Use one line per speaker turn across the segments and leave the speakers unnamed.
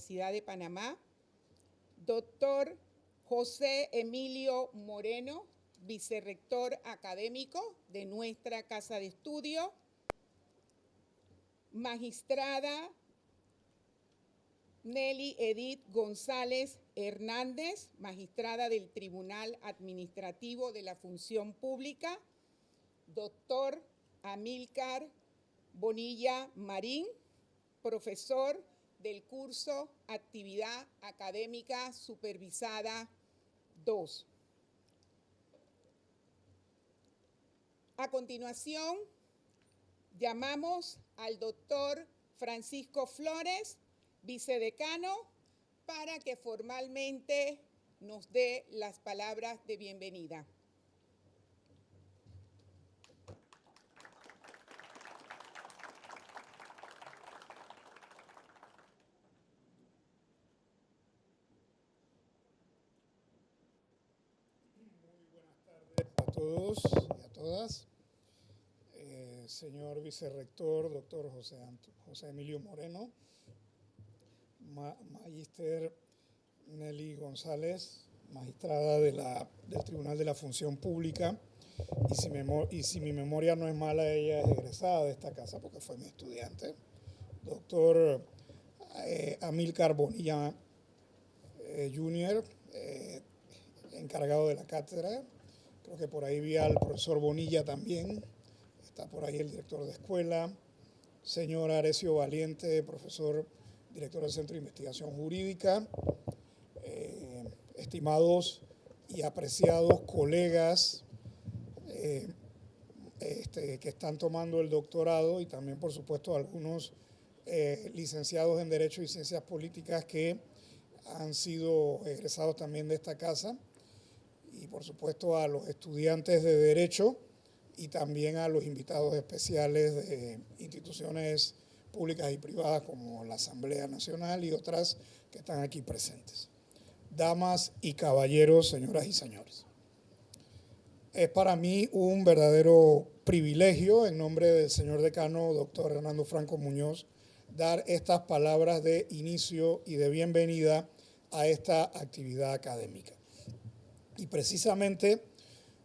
Universidad de Panamá. Doctor José Emilio Moreno, vicerrector académico de nuestra Casa de Estudio. Magistrada Nelly Edith González Hernández, magistrada del Tribunal Administrativo de la Función Pública. Doctor Amílcar Bonilla Marín, profesor del curso Actividad Académica Supervisada 2. A continuación, llamamos al doctor Francisco Flores, vicedecano, para que formalmente nos dé las palabras de bienvenida.
A todos y a todas. Señor vicerrector, doctor José Emilio Moreno, magíster Nelly González, magistrada del Tribunal de la Función Pública, y si mi memoria no es mala, ella es egresada de esta casa porque fue mi estudiante. Doctor Amílcar Bonilla Jr., encargado de la cátedra. Creo que por ahí vi al profesor Bonilla también. Está por ahí el director de escuela. Señor Arecio Valiente, profesor, director del Centro de Investigación Jurídica. Estimados y apreciados colegas que están tomando el doctorado, y también, por supuesto, algunos licenciados en Derecho y Ciencias Políticas que han sido egresados también de esta casa, y por supuesto a los estudiantes de Derecho y también a los invitados especiales de instituciones públicas y privadas como la Asamblea Nacional y otras que están aquí presentes. Damas y caballeros, señoras y señores, es para mí un verdadero privilegio, en nombre del señor decano, doctor Hernando Franco Muñoz, dar estas palabras de inicio y de bienvenida a esta actividad académica. Y precisamente,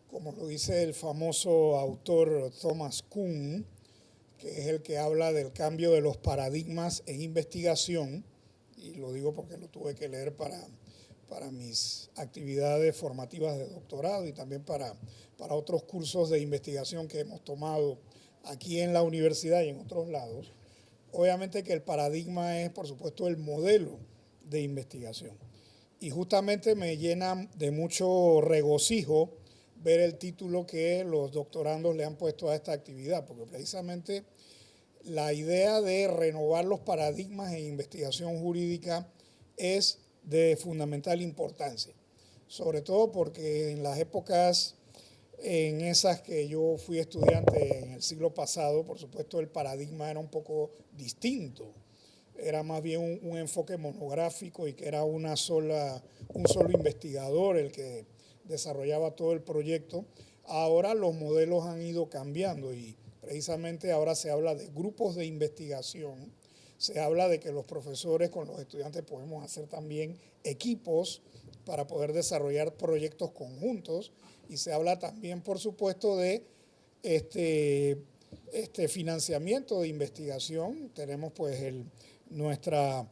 como lo dice el famoso autor Thomas Kuhn, que es el que habla del cambio de los paradigmas en investigación, y lo digo porque lo tuve que leer para mis actividades formativas de doctorado y también para otros cursos de investigación que hemos tomado aquí en la universidad y en otros lados. Obviamente que el paradigma es, por supuesto, el modelo de investigación. Y justamente me llena de mucho regocijo ver el título que los doctorandos le han puesto a esta actividad, porque precisamente la idea de renovar los paradigmas en investigación jurídica es de fundamental importancia, sobre todo porque en las épocas en esas que yo fui estudiante en el siglo pasado, por supuesto el paradigma era un poco distinto. Era más bien un enfoque monográfico y que era un solo investigador el que desarrollaba todo el proyecto. Ahora los modelos han ido cambiando y precisamente ahora se habla de grupos de investigación, se habla de que los profesores con los estudiantes podemos hacer también equipos para poder desarrollar proyectos conjuntos, y se habla también, por supuesto, de financiamiento de investigación. Tenemos pues nuestra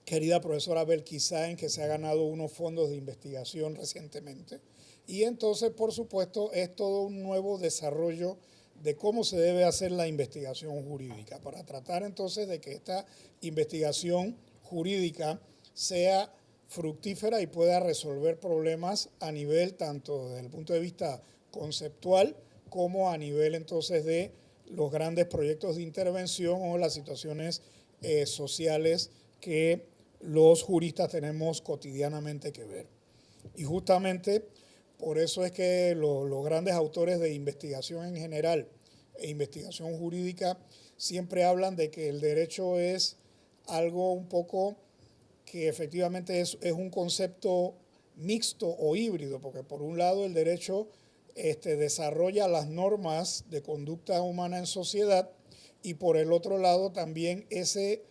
querida profesora Belkis Sáenz, que se ha ganado unos fondos de investigación recientemente. Y entonces, por supuesto, es todo un nuevo desarrollo de cómo se debe hacer la investigación jurídica, para tratar entonces de que esta investigación jurídica sea fructífera y pueda resolver problemas a nivel tanto desde el punto de vista conceptual como a nivel entonces de los grandes proyectos de intervención o las situaciones sociales que los juristas tenemos cotidianamente que ver. Y justamente por eso es que los grandes autores de investigación en general e investigación jurídica siempre hablan de que el derecho es algo un poco que efectivamente es un concepto mixto o híbrido, porque por un lado el derecho desarrolla las normas de conducta humana en sociedad, y por el otro lado también ese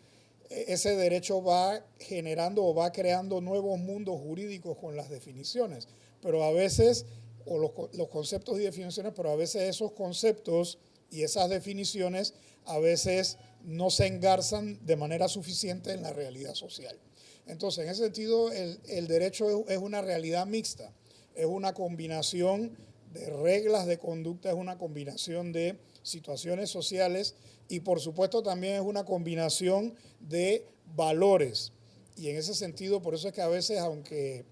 ese derecho va generando o va creando nuevos mundos jurídicos con las definiciones, pero a veces, o los conceptos y definiciones, pero a veces esos conceptos y esas definiciones a veces no se engarzan de manera suficiente en la realidad social. Entonces, en ese sentido, el derecho es una realidad mixta, es una combinación de reglas de conducta, es una combinación de situaciones sociales y por supuesto también es una combinación de valores. Y en ese sentido, por eso es que a veces, aunque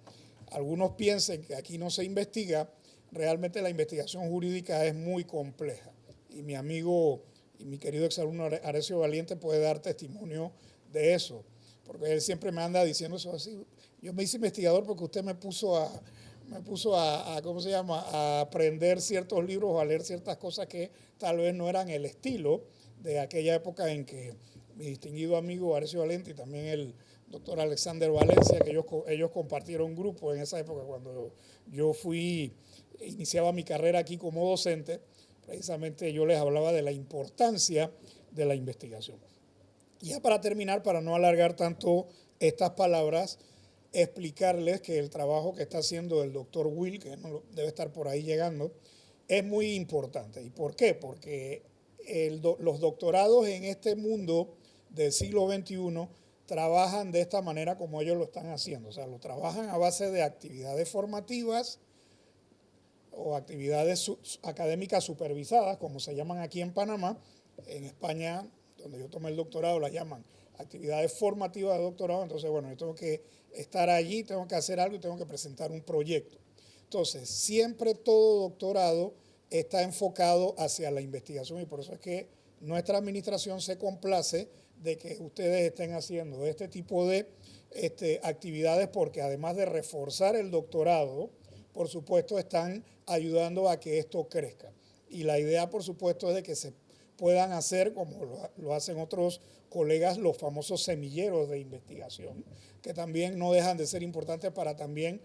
algunos piensen que aquí no se investiga, realmente la investigación jurídica es muy compleja. Y mi amigo y mi querido exalumno Arecio Valiente puede dar testimonio de eso, porque él siempre me anda diciendo eso así. Yo me hice investigador porque usted me puso a ¿cómo se llama?, a aprender ciertos libros o a leer ciertas cosas que tal vez no eran el estilo de aquella época en que mi distinguido amigo Arecio Valente y también el doctor Alexander Valencia, que ellos compartieron grupo en esa época cuando yo iniciaba mi carrera aquí como docente, precisamente yo les hablaba de la importancia de la investigación. Y ya para terminar, para no alargar tanto estas palabras, explicarles que el trabajo que está haciendo el doctor Will, que debe estar por ahí llegando, es muy importante. ¿Y por qué? Porque los doctorados en este mundo del siglo XXI trabajan de esta manera como ellos lo están haciendo. O sea, lo trabajan a base de actividades formativas o actividades académicas supervisadas, como se llaman aquí en Panamá. En España, donde yo tomé el doctorado, la llaman actividades formativas de doctorado. Entonces, bueno, yo tengo que estar allí, tengo que hacer algo y tengo que presentar un proyecto. Entonces, siempre todo doctorado está enfocado hacia la investigación y por eso es que nuestra administración se complace de que ustedes estén haciendo este tipo de actividades porque además de reforzar el doctorado, por supuesto, están ayudando a que esto crezca. Y la idea, por supuesto, es de que se puedan hacer, como lo hacen otros colegas, los famosos semilleros de investigación, que también no dejan de ser importantes para también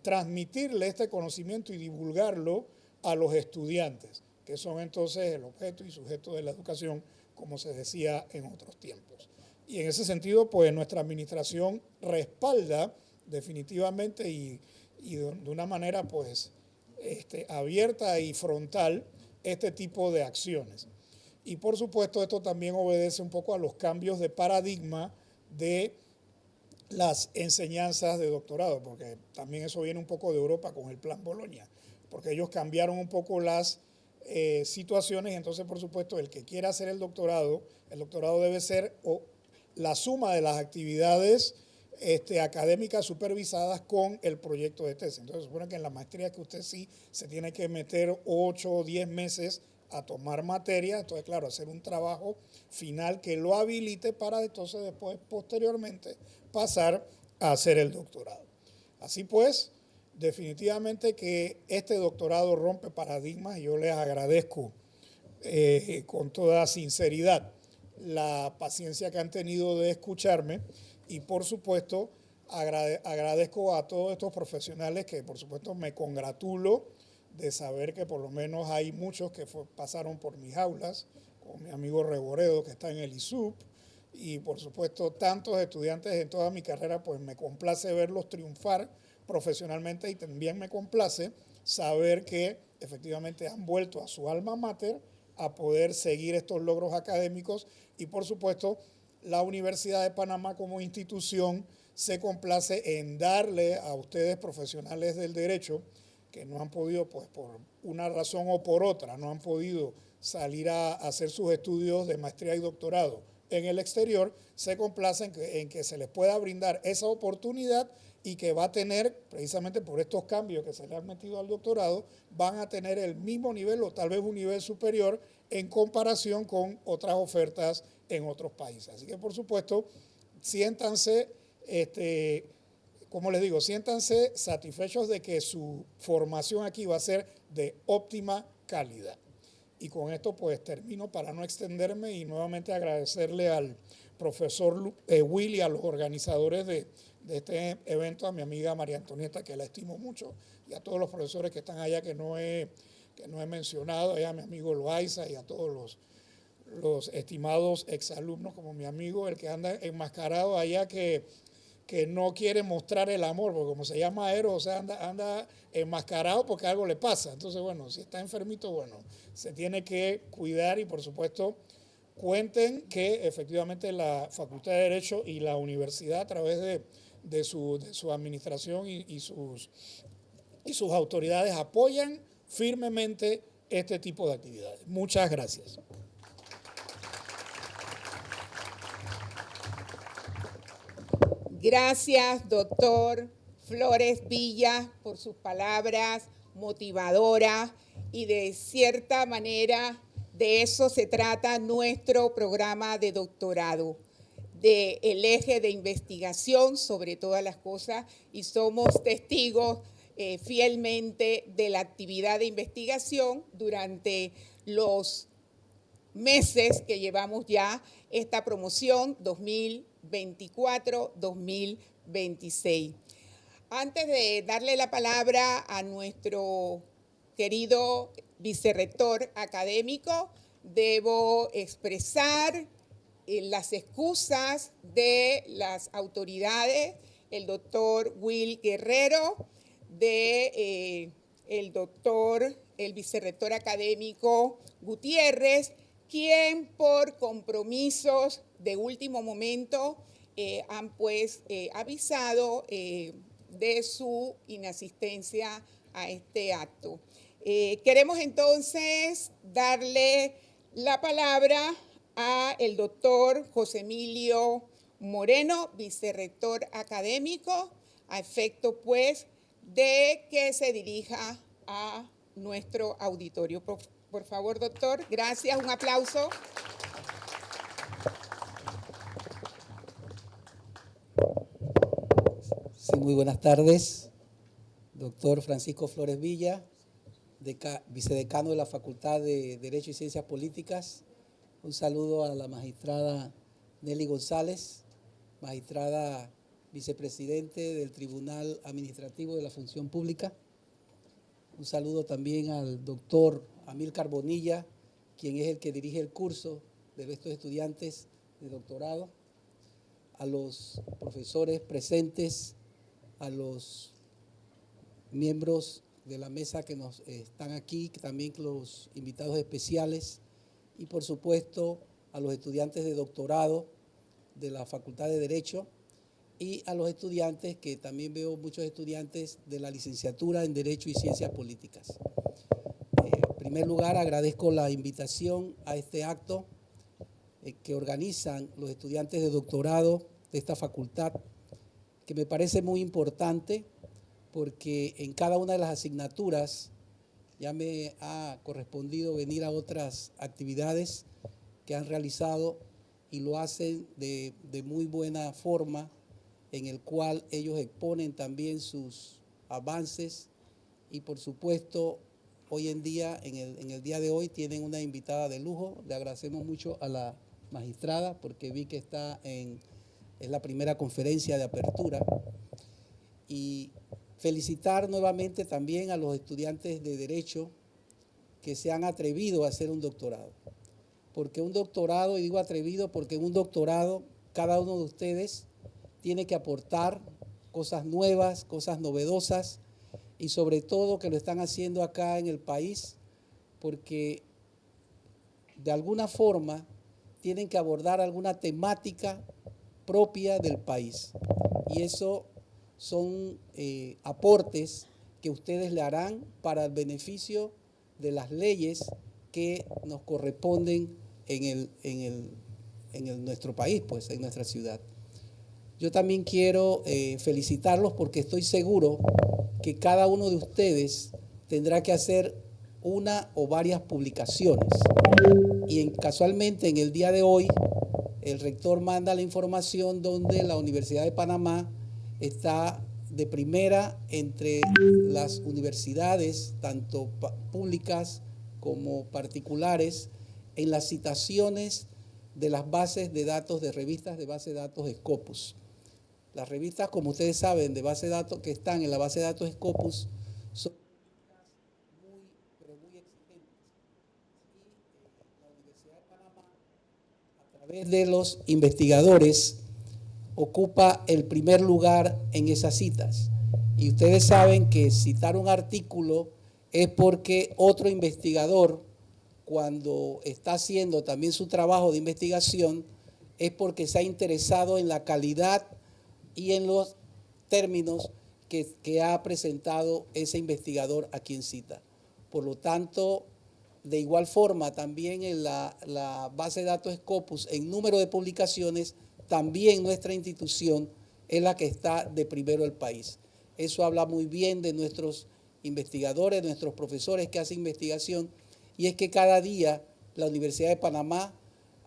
transmitirle este conocimiento y divulgarlo a los estudiantes, que son entonces el objeto y sujeto de la educación, como se decía en otros tiempos. Y en ese sentido, pues nuestra administración respalda definitivamente y de una manera pues abierta y frontal este tipo de acciones. Y por supuesto esto también obedece un poco a los cambios de paradigma de las enseñanzas de doctorado, porque también eso viene un poco de Europa con el Plan Bolonia, porque ellos cambiaron un poco las situaciones, entonces por supuesto el que quiera hacer el doctorado debe ser la suma de las actividades académicas supervisadas con el proyecto de tesis. Entonces se supone que en la maestría que usted sí se tiene que meter 8 o 10 meses a tomar materia, entonces claro, hacer un trabajo final que lo habilite para entonces después posteriormente pasar a hacer el doctorado. Así pues, definitivamente que este doctorado rompe paradigmas y yo les agradezco con toda sinceridad la paciencia que han tenido de escucharme y por supuesto agradezco a todos estos profesionales que por supuesto me congratulo de saber que por lo menos hay muchos que pasaron por mis aulas, como mi amigo Reboredo que está en el ISUP, y por supuesto tantos estudiantes en toda mi carrera, pues me complace verlos triunfar profesionalmente y también me complace saber que efectivamente han vuelto a su alma mater a poder seguir estos logros académicos y por supuesto la Universidad de Panamá como institución se complace en darle a ustedes profesionales del derecho que no han podido, pues por una razón o por otra, no han podido salir a hacer sus estudios de maestría y doctorado en el exterior, se complacen en que se les pueda brindar esa oportunidad y que va a tener, precisamente por estos cambios que se le han metido al doctorado, van a tener el mismo nivel o tal vez un nivel superior en comparación con otras ofertas en otros países. Así que, por supuesto, siéntanse, como les digo, siéntanse satisfechos de que su formación aquí va a ser de óptima calidad. Y con esto pues termino para no extenderme y nuevamente agradecerle al profesor Will y a los organizadores de este evento, a mi amiga María Antonieta, que la estimo mucho, y a todos los profesores que están allá que no he mencionado, a mi amigo Loaiza y a todos los estimados exalumnos, como mi amigo, el que anda enmascarado allá que no quiere mostrar el amor, porque como se llama Eros, o sea, anda enmascarado porque algo le pasa. Entonces, bueno, si está enfermito, bueno, se tiene que cuidar y, por supuesto, cuenten que efectivamente la Facultad de Derecho y la universidad, a través de su administración y sus autoridades, apoyan firmemente este tipo de actividades. Muchas gracias.
Gracias, doctor Flores Villa, por sus palabras motivadoras y de cierta manera de eso se trata nuestro programa de doctorado, del eje de investigación sobre todas las cosas, y somos testigos fielmente de la actividad de investigación durante los meses que llevamos ya esta promoción 2024-2026. Antes de darle la palabra a nuestro querido vicerrector académico, debo expresar las excusas de las autoridades, el doctor Will Guerrero, el vicerrector académico Gutiérrez, quien por compromisos de último momento han pues avisado de su inasistencia a este acto. Queremos entonces darle la palabra a el doctor José Emilio Moreno, vicerrector académico, a efecto pues de que se dirija a nuestro auditorio. Por favor, doctor, gracias, un aplauso.
Sí, muy buenas tardes. Doctor Francisco Flores Villa, vicedecano de la Facultad de Derecho y Ciencias Políticas. Un saludo a la magistrada Nelly González, magistrada vicepresidente del Tribunal Administrativo de la Función Pública. Un saludo también al doctor Amílcar Bonilla, quien es el que dirige el curso de estos estudiantes de doctorado, a los profesores presentes, a los miembros de la mesa que nos están aquí, también los invitados especiales y, por supuesto, a los estudiantes de doctorado de la Facultad de Derecho y a los estudiantes, que también veo muchos estudiantes de la licenciatura en Derecho y Ciencias Políticas. En primer lugar, agradezco la invitación a este acto que organizan los estudiantes de doctorado de esta facultad, que me parece muy importante porque en cada una de las asignaturas ya me ha correspondido venir a otras actividades que han realizado y lo hacen de muy buena forma, en el cual ellos exponen también sus avances y, por supuesto, hoy en día, en el día de hoy, tienen una invitada de lujo. Le agradecemos mucho a la magistrada porque vi que es la primera conferencia de apertura. Y felicitar nuevamente también a los estudiantes de Derecho que se han atrevido a hacer un doctorado. Porque un doctorado, y digo atrevido porque en un doctorado cada uno de ustedes tiene que aportar cosas nuevas, cosas novedosas, y sobre todo que lo están haciendo acá en el país porque de alguna forma tienen que abordar alguna temática propia del país. Y eso son aportes que ustedes le harán para el beneficio de las leyes que nos corresponden en nuestro país, pues, en nuestra ciudad. Yo también quiero felicitarlos porque estoy seguro que cada uno de ustedes tendrá que hacer una o varias publicaciones. Y casualmente en el día de hoy el rector manda la información donde la Universidad de Panamá está de primera entre las universidades, tanto públicas como particulares, en las citaciones de las bases de datos de revistas de base de datos Scopus. Las revistas, como ustedes saben, de base de datos que están en la base de datos Scopus son muy exigentes. Y la Universidad de Panamá través de los investigadores ocupa el primer lugar en esas citas. Y ustedes saben que citar un artículo es porque otro investigador, cuando está haciendo también su trabajo de investigación, es porque se ha interesado en la calidad y en los términos que ha presentado ese investigador a quien cita. Por lo tanto, de igual forma, también en la base de datos Scopus, en número de publicaciones, también nuestra institución es la que está de primero el país. Eso habla muy bien de nuestros investigadores, de nuestros profesores que hacen investigación, y es que cada día la Universidad de Panamá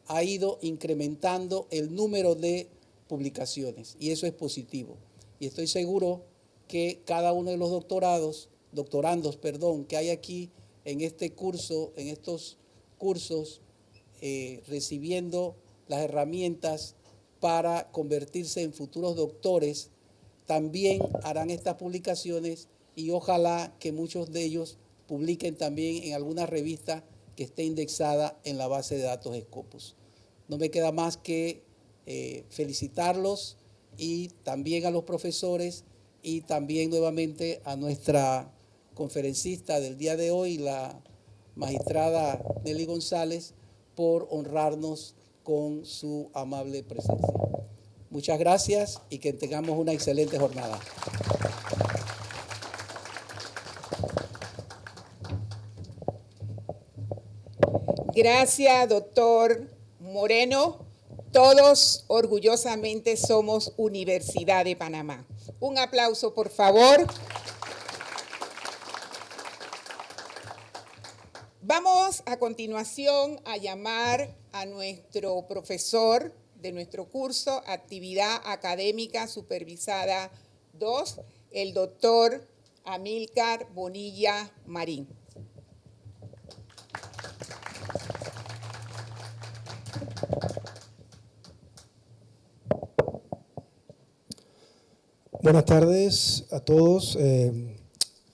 ha ido incrementando el número de publicaciones, y eso es positivo. Y estoy seguro que cada uno de los doctorandos, que hay aquí en este curso, en estos cursos, recibiendo las herramientas para convertirse en futuros doctores, también harán estas publicaciones y ojalá que muchos de ellos publiquen también en alguna revista que esté indexada en la base de datos Scopus. No me queda más que felicitarlos y también a los profesores y también nuevamente a nuestra conferencista del día de hoy, la magistrada Nelly González, por honrarnos con su amable presencia. Muchas gracias y que tengamos una excelente jornada.
Gracias, doctor Moreno. Todos orgullosamente somos Universidad de Panamá. Un aplauso, por favor. Vamos a continuación a llamar a nuestro profesor de nuestro curso, Actividad Académica Supervisada 2, el doctor Amílcar Bonilla Marín.
Buenas tardes a todos.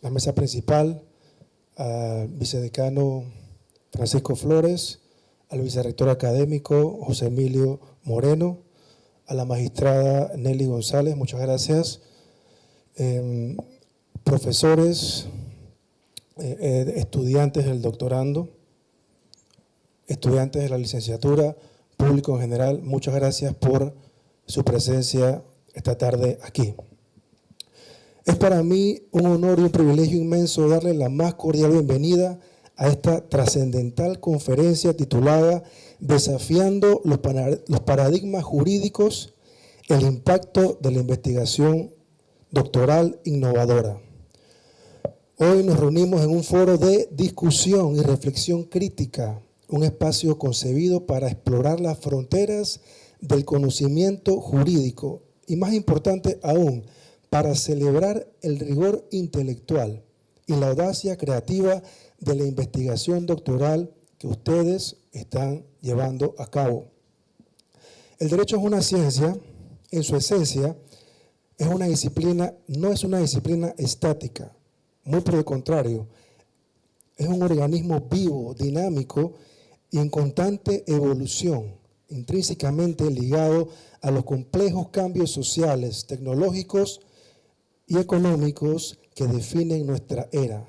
La mesa principal, al vicedecano Francisco Flores, al vicerrector académico José Emilio Moreno, a la magistrada Nelly González, muchas gracias. Profesores, estudiantes del doctorando, estudiantes de la licenciatura, público en general, muchas gracias por su presencia esta tarde aquí. Es para mí un honor y un privilegio inmenso darle la más cordial bienvenida a esta trascendental conferencia titulada Desafiando los paradigmas jurídicos, el impacto de la investigación doctoral innovadora. Hoy nos reunimos en un foro de discusión y reflexión crítica, un espacio concebido para explorar las fronteras del conocimiento jurídico y, más importante aún, para celebrar el rigor intelectual y la audacia creativa de la investigación doctoral que ustedes están llevando a cabo. El derecho es una ciencia, en su esencia, es una disciplina, no es una disciplina estática, muy por el contrario, es un organismo vivo, dinámico y en constante evolución, intrínsecamente ligado a los complejos cambios sociales, tecnológicos y económicos que definen nuestra era.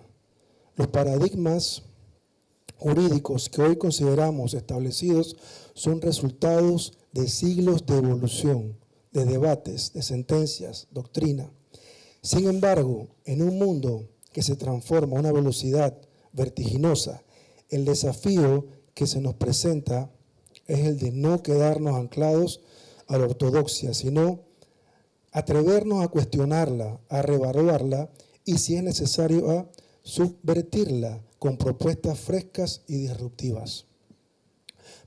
Los paradigmas jurídicos que hoy consideramos establecidos son resultados de siglos de evolución, de debates, de sentencias, doctrina. Sin embargo, en un mundo que se transforma a una velocidad vertiginosa, el desafío que se nos presenta es el de no quedarnos anclados a la ortodoxia, sino atrevernos a cuestionarla, a reevaluarla y, si es necesario, a subvertirla con propuestas frescas y disruptivas.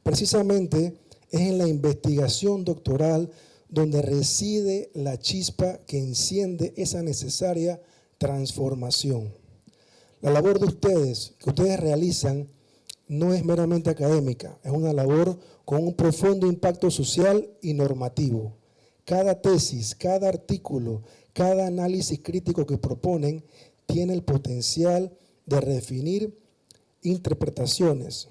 Precisamente es en la investigación doctoral donde reside la chispa que enciende esa necesaria transformación. La labor de ustedes, que ustedes realizan, no es meramente académica, es una labor con un profundo impacto social y normativo. Cada tesis, cada artículo, cada análisis crítico que proponen tiene el potencial de redefinir interpretaciones,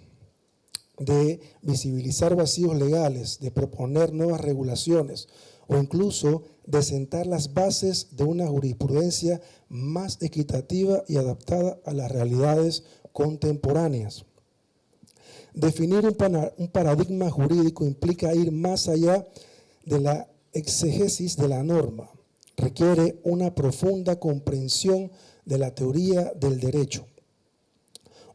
de visibilizar vacíos legales, de proponer nuevas regulaciones o incluso de sentar las bases de una jurisprudencia más equitativa y adaptada a las realidades contemporáneas. Definir un paradigma jurídico implica ir más allá de la exégesis de la norma. Requiere una profunda comprensión de la teoría del derecho,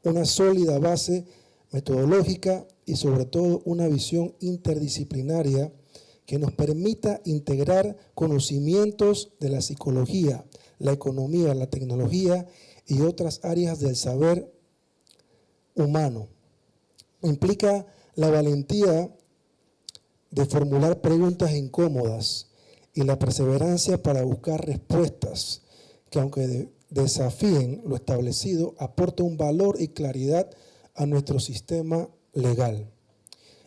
una sólida base metodológica y sobre todo una visión interdisciplinaria que nos permita integrar conocimientos de la psicología, la economía, la tecnología y otras áreas del saber humano. Implica la valentía de formular preguntas incómodas y la perseverancia para buscar respuestas que, aunque desafíen lo establecido, aporta un valor y claridad a nuestro sistema legal.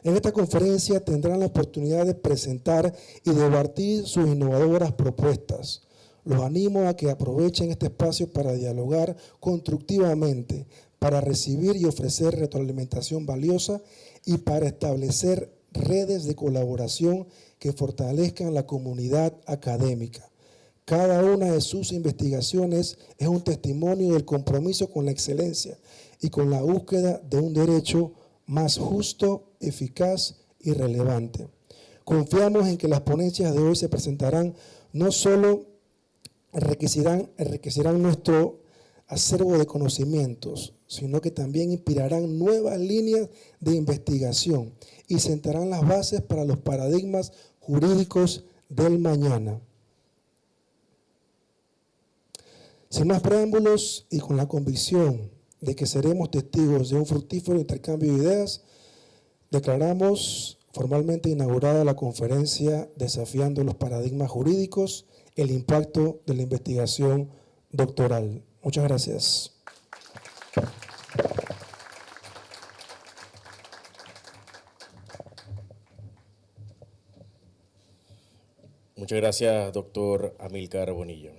En esta conferencia tendrán la oportunidad de presentar y debatir sus innovadoras propuestas. Los animo a que aprovechen este espacio para dialogar constructivamente, para recibir y ofrecer retroalimentación valiosa y para establecer redes de colaboración que fortalezcan la comunidad académica. Cada una de sus investigaciones es un testimonio del compromiso con la excelencia y con la búsqueda de un derecho más justo, eficaz y relevante. Confiamos en que las ponencias de hoy se presentarán no solo enriquecerán nuestro acervo de conocimientos, sino que también inspirarán nuevas líneas de investigación y sentarán las bases para los paradigmas jurídicos del mañana. Sin más preámbulos y con la convicción de que seremos testigos de un fructífero intercambio de ideas, declaramos formalmente inaugurada la conferencia Desafiando los paradigmas jurídicos, el impacto de la investigación doctoral. Muchas gracias.
Muchas gracias, doctor Amílcar Bonilla.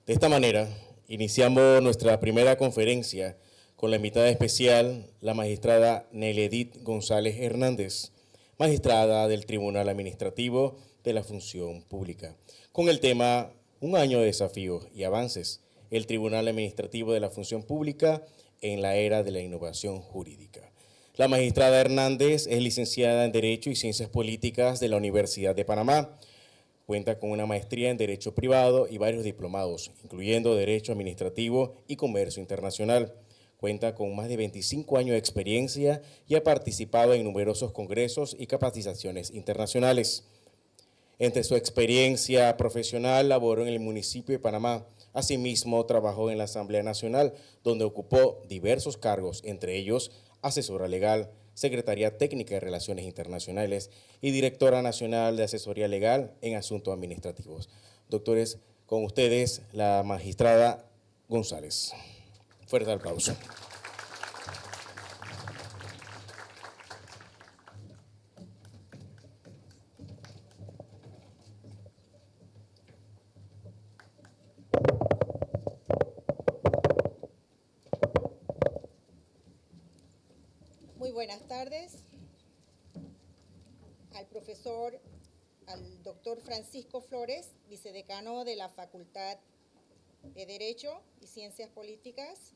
De esta manera, iniciamos nuestra primera conferencia con la invitada especial, la magistrada Neledit González Hernández, magistrada del Tribunal Administrativo de la Función Pública, con el tema Un año de desafíos y avances, el Tribunal Administrativo de la Función Pública en la era de la innovación jurídica. La magistrada Hernández es licenciada en Derecho y Ciencias Políticas de la Universidad de Panamá. Cuenta con una maestría en Derecho Privado y varios diplomados, incluyendo Derecho Administrativo y Comercio Internacional. Cuenta con más de 25 años de experiencia y ha participado en numerosos congresos y capacitaciones internacionales. Entre su experiencia profesional, laboró en el municipio de Panamá. Asimismo, trabajó en la Asamblea Nacional, donde ocupó diversos cargos, entre ellos asesora legal, Secretaría Técnica de Relaciones Internacionales y Directora Nacional de Asesoría Legal en Asuntos Administrativos. Doctores, con ustedes, la magistrada González. Fuerte aplauso.
Muy buenas tardes al doctor Francisco Flores, vicedecano de la Facultad de Derecho y Ciencias Políticas,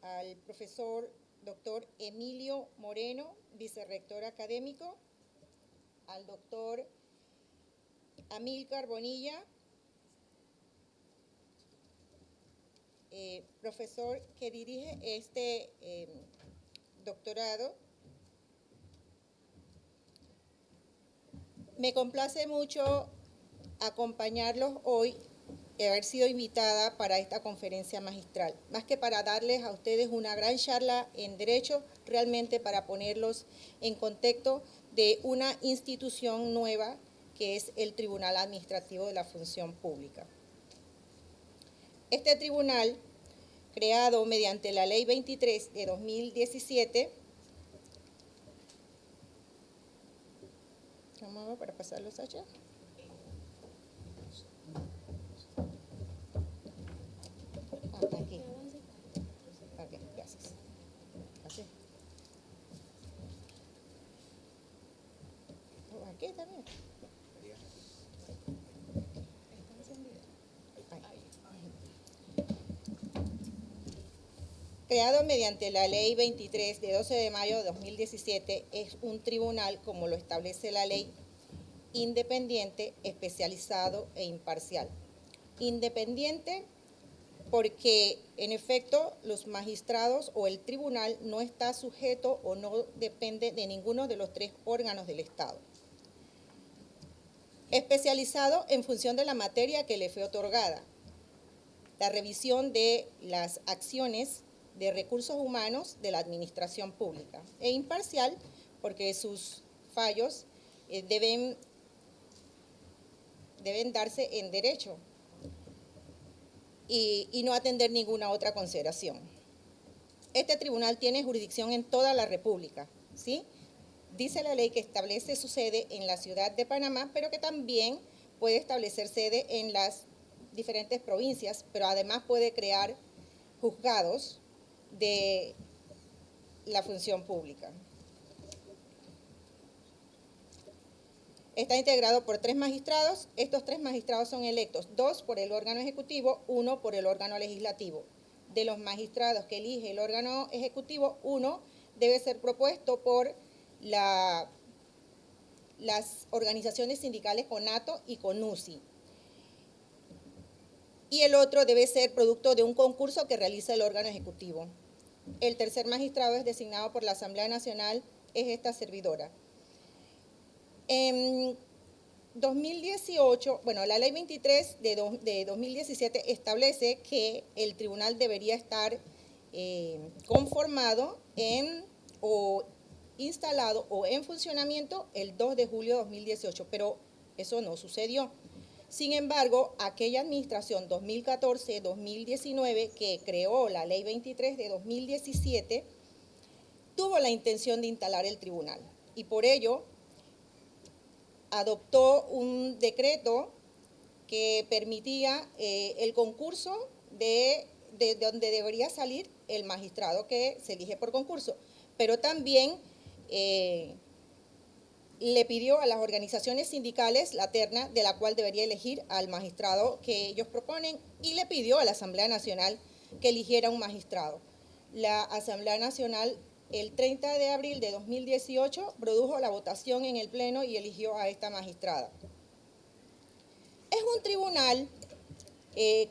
al profesor doctor Emilio Moreno, vicerrector académico, al doctor Amílcar Bonilla, profesor que dirige este doctorado. Me complace mucho acompañarlos hoy y haber sido invitada para esta conferencia magistral, más que para darles a ustedes una gran charla en derecho, realmente para ponerlos en contexto de una institución nueva que es el Tribunal Administrativo de la Función Pública. Este tribunal, creado mediante la Ley 23 de 2017, vamos para pasarlos allá. Aquí. Ok, gracias. Gracias. creado mediante la Ley 23 de 12 de mayo de 2017, es un tribunal, como lo establece la ley, independiente, especializado e imparcial. Independiente porque, en efecto, los magistrados o el tribunal no está sujeto o no depende de ninguno de los tres órganos del Estado. Especializado en función de la materia que le fue otorgada. La revisión de las acciones de recursos humanos de la administración pública. E imparcial porque sus fallos deben darse en derecho y no atender ninguna otra consideración. Este tribunal tiene jurisdicción en toda la República, ¿sí? Dice la ley que establece su sede en la ciudad de Panamá, pero que también puede establecer sede en las diferentes provincias, pero además puede crear juzgados de la función pública. Está integrado por 3 magistrados. Estos 3 magistrados son electos, 2 por el órgano ejecutivo, 1 por el órgano legislativo. De los magistrados que elige el órgano ejecutivo, 1 debe ser propuesto por las organizaciones sindicales CONATO y CONUSI. Y el otro debe ser producto de un concurso que realiza el órgano ejecutivo. El tercer magistrado es designado por la Asamblea Nacional, es esta servidora. En 2018, bueno, la ley 23 de 2017 establece que el tribunal debería estar conformado o instalado o en funcionamiento el 2 de julio de 2018, pero eso no sucedió. Sin embargo, aquella administración 2014-2019 que creó la ley 23 de 2017 tuvo la intención de instalar el tribunal y por ello adoptó un decreto que permitía el concurso de donde debería salir el magistrado que se elige por concurso, pero también le pidió a las organizaciones sindicales la terna de la cual debería elegir al magistrado que ellos proponen y le pidió a la Asamblea Nacional que eligiera un magistrado. La Asamblea Nacional el 30 de abril de 2018 produjo la votación en el Pleno y eligió a esta magistrada. Es un tribunal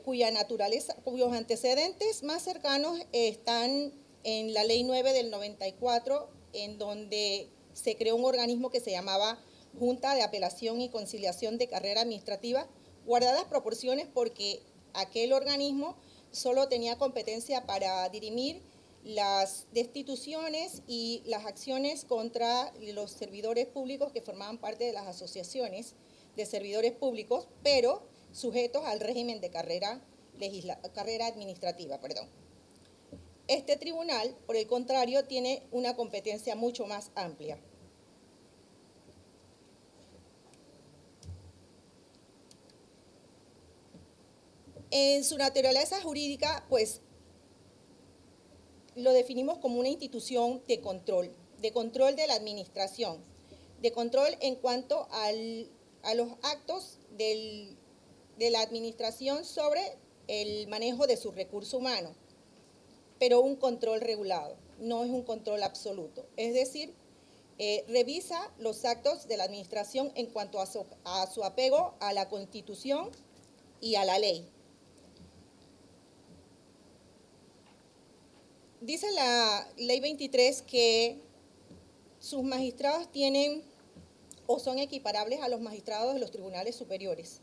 cuya naturaleza, cuyos antecedentes más cercanos están en la Ley 9 del 94, en donde se creó un organismo que se llamaba Junta de Apelación y Conciliación de Carrera Administrativa, guardadas proporciones porque aquel organismo solo tenía competencia para dirimir las destituciones y las acciones contra los servidores públicos que formaban parte de las asociaciones de servidores públicos, pero sujetos al régimen de carrera administrativa. Este tribunal, por el contrario, tiene una competencia mucho más amplia. En su naturaleza jurídica, pues, lo definimos como una institución de control de la administración, de control en cuanto a los actos de la administración sobre el manejo de sus recursos humanos, pero un control regulado, no es un control absoluto. Es decir, revisa los actos de la administración en cuanto a su apego a la Constitución y a la ley. Dice la Ley 23 que sus magistrados tienen o son equiparables a los magistrados de los tribunales superiores.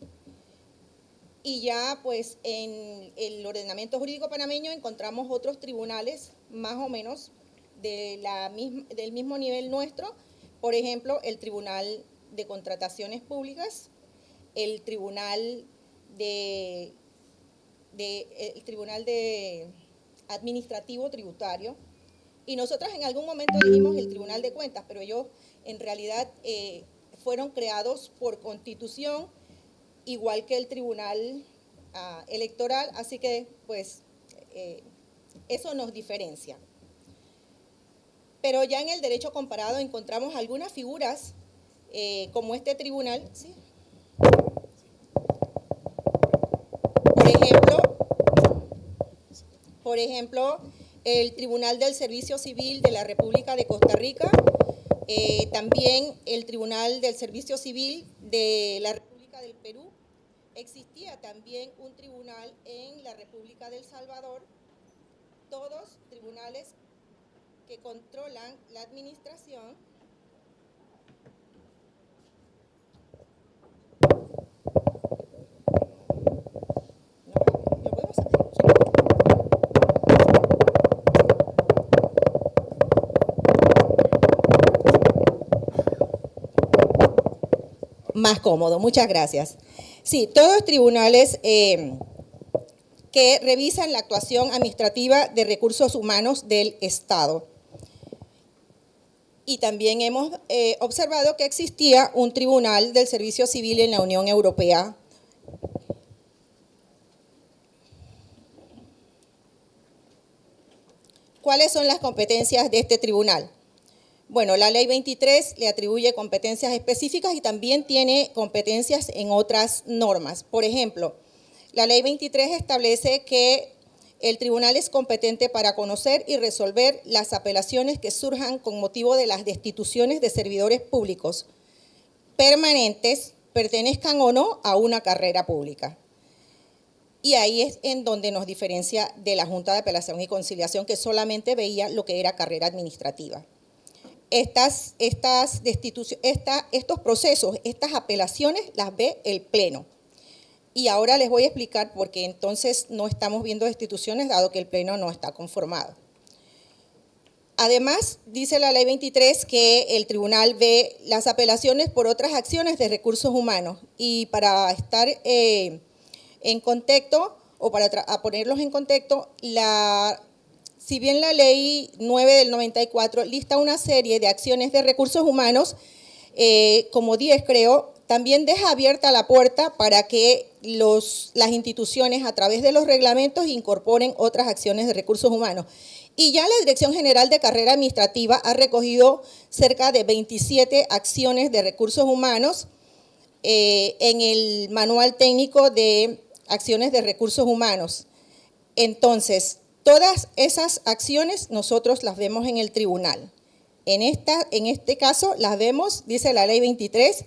Y ya pues en el ordenamiento jurídico panameño encontramos otros tribunales más o menos del mismo nivel nuestro, por ejemplo, el Tribunal de Contrataciones Públicas, el Tribunal Administrativo Tributario, y nosotros en algún momento dijimos el Tribunal de Cuentas, pero ellos en realidad fueron creados por Constitución, igual que el Tribunal Electoral, así que pues eso nos diferencia. Pero ya en el derecho comparado encontramos algunas figuras como este tribunal, ¿sí? Por ejemplo, el Tribunal del Servicio Civil de la República de Costa Rica, también el Tribunal del Servicio Civil de la República del Perú. Existía también un tribunal en la República del Salvador, todos tribunales que controlan la administración más cómodo. Muchas gracias. Sí, todos tribunales que revisan la actuación administrativa de recursos humanos del Estado. Y también hemos observado que existía un tribunal del servicio civil en la Unión Europea. ¿Cuáles son las competencias de este tribunal? Bueno, la Ley 23 le atribuye competencias específicas y también tiene competencias en otras normas. Por ejemplo, la Ley 23 establece que el tribunal es competente para conocer y resolver las apelaciones que surjan con motivo de las destituciones de servidores públicos permanentes, pertenezcan o no a una carrera pública. Y ahí es en donde nos diferencia de la Junta de Apelación y Conciliación, que solamente veía lo que era carrera administrativa. Estos procesos, estas apelaciones las ve el Pleno. Y ahora les voy a explicar por qué entonces no estamos viendo destituciones, dado que el Pleno no está conformado. Además, dice la Ley 23 que el tribunal ve las apelaciones por otras acciones de recursos humanos. Y para estar en contexto, o para ponerlos en contexto, si bien la Ley 9 del 94 lista una serie de acciones de recursos humanos, como 10 creo, también deja abierta la puerta para que las instituciones a través de los reglamentos incorporen otras acciones de recursos humanos. Y ya la Dirección General de Carrera Administrativa ha recogido cerca de 27 acciones de recursos humanos en el Manual Técnico de Acciones de Recursos Humanos. Entonces, todas esas acciones nosotros las vemos en el tribunal. En este caso las vemos, dice la Ley 23,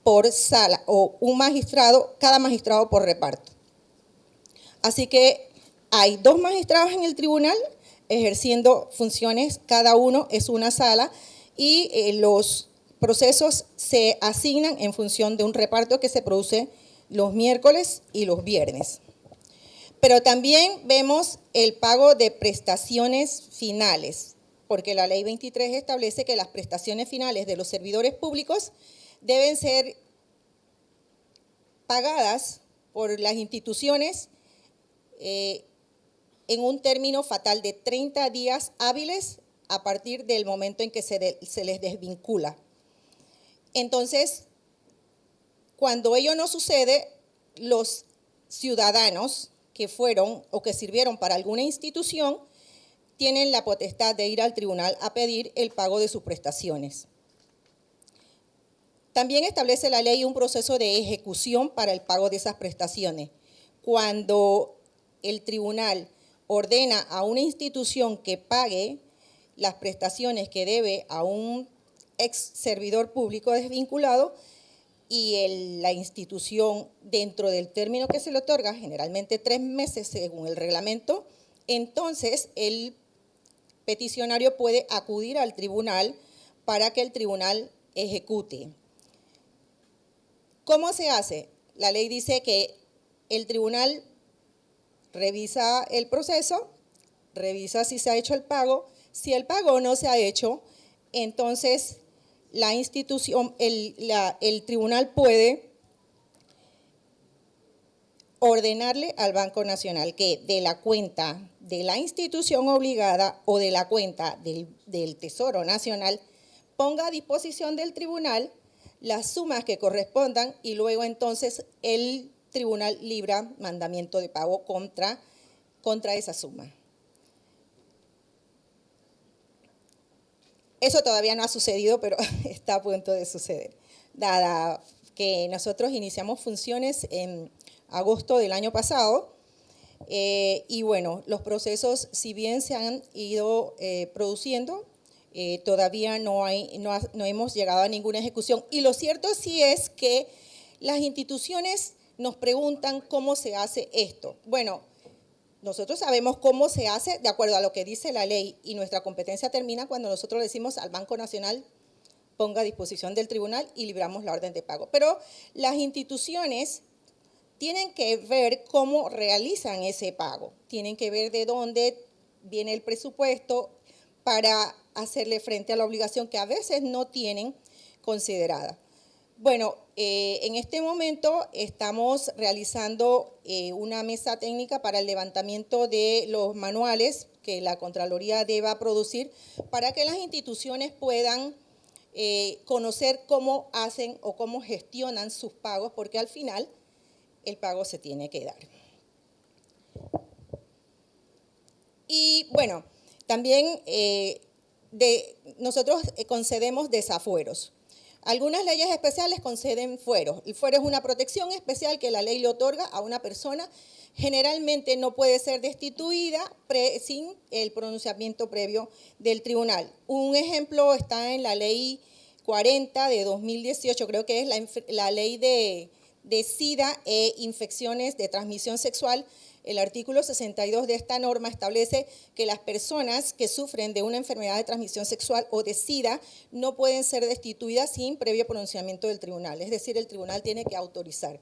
por sala o un magistrado, cada magistrado por reparto. Así que hay 2 magistrados en el tribunal ejerciendo funciones, cada uno es una sala y los procesos se asignan en función de un reparto que se produce los miércoles y los viernes. Pero también vemos el pago de prestaciones finales, porque la Ley 23 establece que las prestaciones finales de los servidores públicos deben ser pagadas por las instituciones en un término fatal de 30 días hábiles a partir del momento en que se les desvincula. Entonces, cuando ello no sucede, los ciudadanos que fueron o que sirvieron para alguna institución tienen la potestad de ir al tribunal a pedir el pago de sus prestaciones. También establece la ley un proceso de ejecución para el pago de esas prestaciones. Cuando el tribunal ordena a una institución que pague las prestaciones que debe a un ex servidor público desvinculado y la institución dentro del término que se le otorga, generalmente 3 meses según el reglamento, entonces el peticionario puede acudir al tribunal para que el tribunal ejecute. ¿Cómo se hace? La ley dice que el tribunal revisa el proceso, revisa si se ha hecho el pago. Si el pago no se ha hecho, entonces la institución, el tribunal puede ordenarle al Banco Nacional que de la cuenta de la institución obligada o de la cuenta del Tesoro Nacional ponga a disposición del tribunal las sumas que correspondan y luego entonces el tribunal libra mandamiento de pago contra esa suma. Eso todavía no ha sucedido, pero está a punto de suceder. Dada que nosotros iniciamos funciones en agosto del año pasado, Y bueno, los procesos, si bien se han ido produciendo, todavía no hemos llegado a ninguna ejecución. Y lo cierto sí es que las instituciones nos preguntan cómo se hace esto. Bueno, nosotros sabemos cómo se hace de acuerdo a lo que dice la ley y nuestra competencia termina cuando nosotros decimos al Banco Nacional ponga a disposición del tribunal y libramos la orden de pago. Pero las instituciones tienen que ver cómo realizan ese pago, tienen que ver de dónde viene el presupuesto para hacerle frente a la obligación que a veces no tienen considerada. Bueno, en este momento estamos realizando una mesa técnica para el levantamiento de los manuales que la Contraloría deba producir para que las instituciones puedan conocer cómo hacen o cómo gestionan sus pagos, porque al final el pago se tiene que dar. Y bueno, también nosotros concedemos desafueros. Algunas leyes especiales conceden fueros. El fuero es una protección especial que la ley le otorga a una persona. Generalmente no puede ser destituida sin el pronunciamiento previo del tribunal. Un ejemplo está en la ley 40 de 2018, creo que es la ley de SIDA e infecciones de transmisión sexual. El artículo 62 de esta norma establece que las personas que sufren de una enfermedad de transmisión sexual o de SIDA no pueden ser destituidas sin previo pronunciamiento del tribunal. Es decir, el tribunal tiene que autorizar.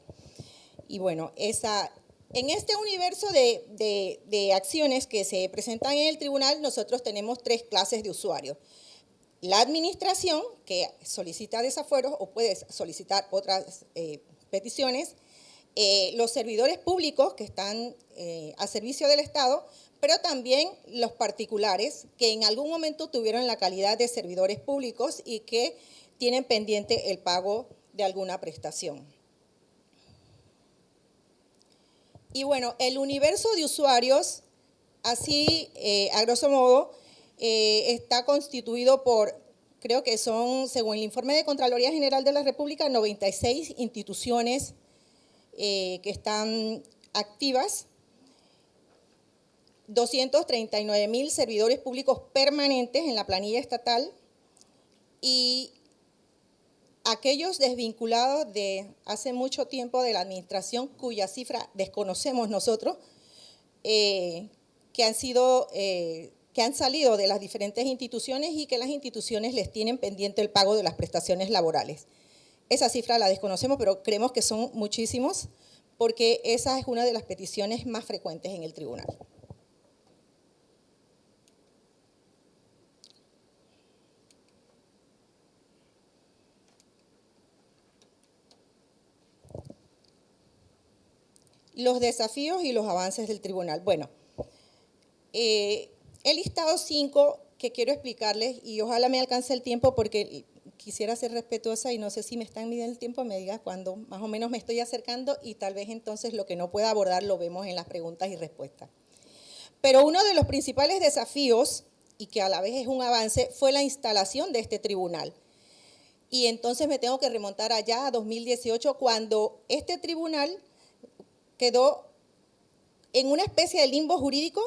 Y bueno, en este universo de acciones que se presentan en el tribunal, nosotros tenemos 3 clases de usuarios. La administración, que solicita desafueros o puede solicitar otras peticiones, los servidores públicos que están a servicio del Estado, pero también los particulares que en algún momento tuvieron la calidad de servidores públicos y que tienen pendiente el pago de alguna prestación. Y bueno, el universo de usuarios, así a grosso modo, está constituido por, creo que son, según el informe de Contraloría General de la República, 96 instituciones que están activas, 239.000 servidores públicos permanentes en la planilla estatal y aquellos desvinculados de hace mucho tiempo de la administración cuya cifra desconocemos nosotros, que han salido de las diferentes instituciones y que las instituciones les tienen pendiente el pago de las prestaciones laborales. Esa cifra la desconocemos, pero creemos que son muchísimos, porque esa es una de las peticiones más frecuentes en el tribunal. Los desafíos y los avances del tribunal. Bueno, he listado 5 que quiero explicarles y ojalá me alcance el tiempo porque quisiera ser respetuosa y no sé si me están midiendo el tiempo, me digas cuando más o menos me estoy acercando y tal vez entonces lo que no pueda abordar lo vemos en las preguntas y respuestas. Pero uno de los principales desafíos, y que a la vez es un avance, fue la instalación de este tribunal. Y entonces me tengo que remontar allá a 2018, cuando este tribunal quedó en una especie de limbo jurídico,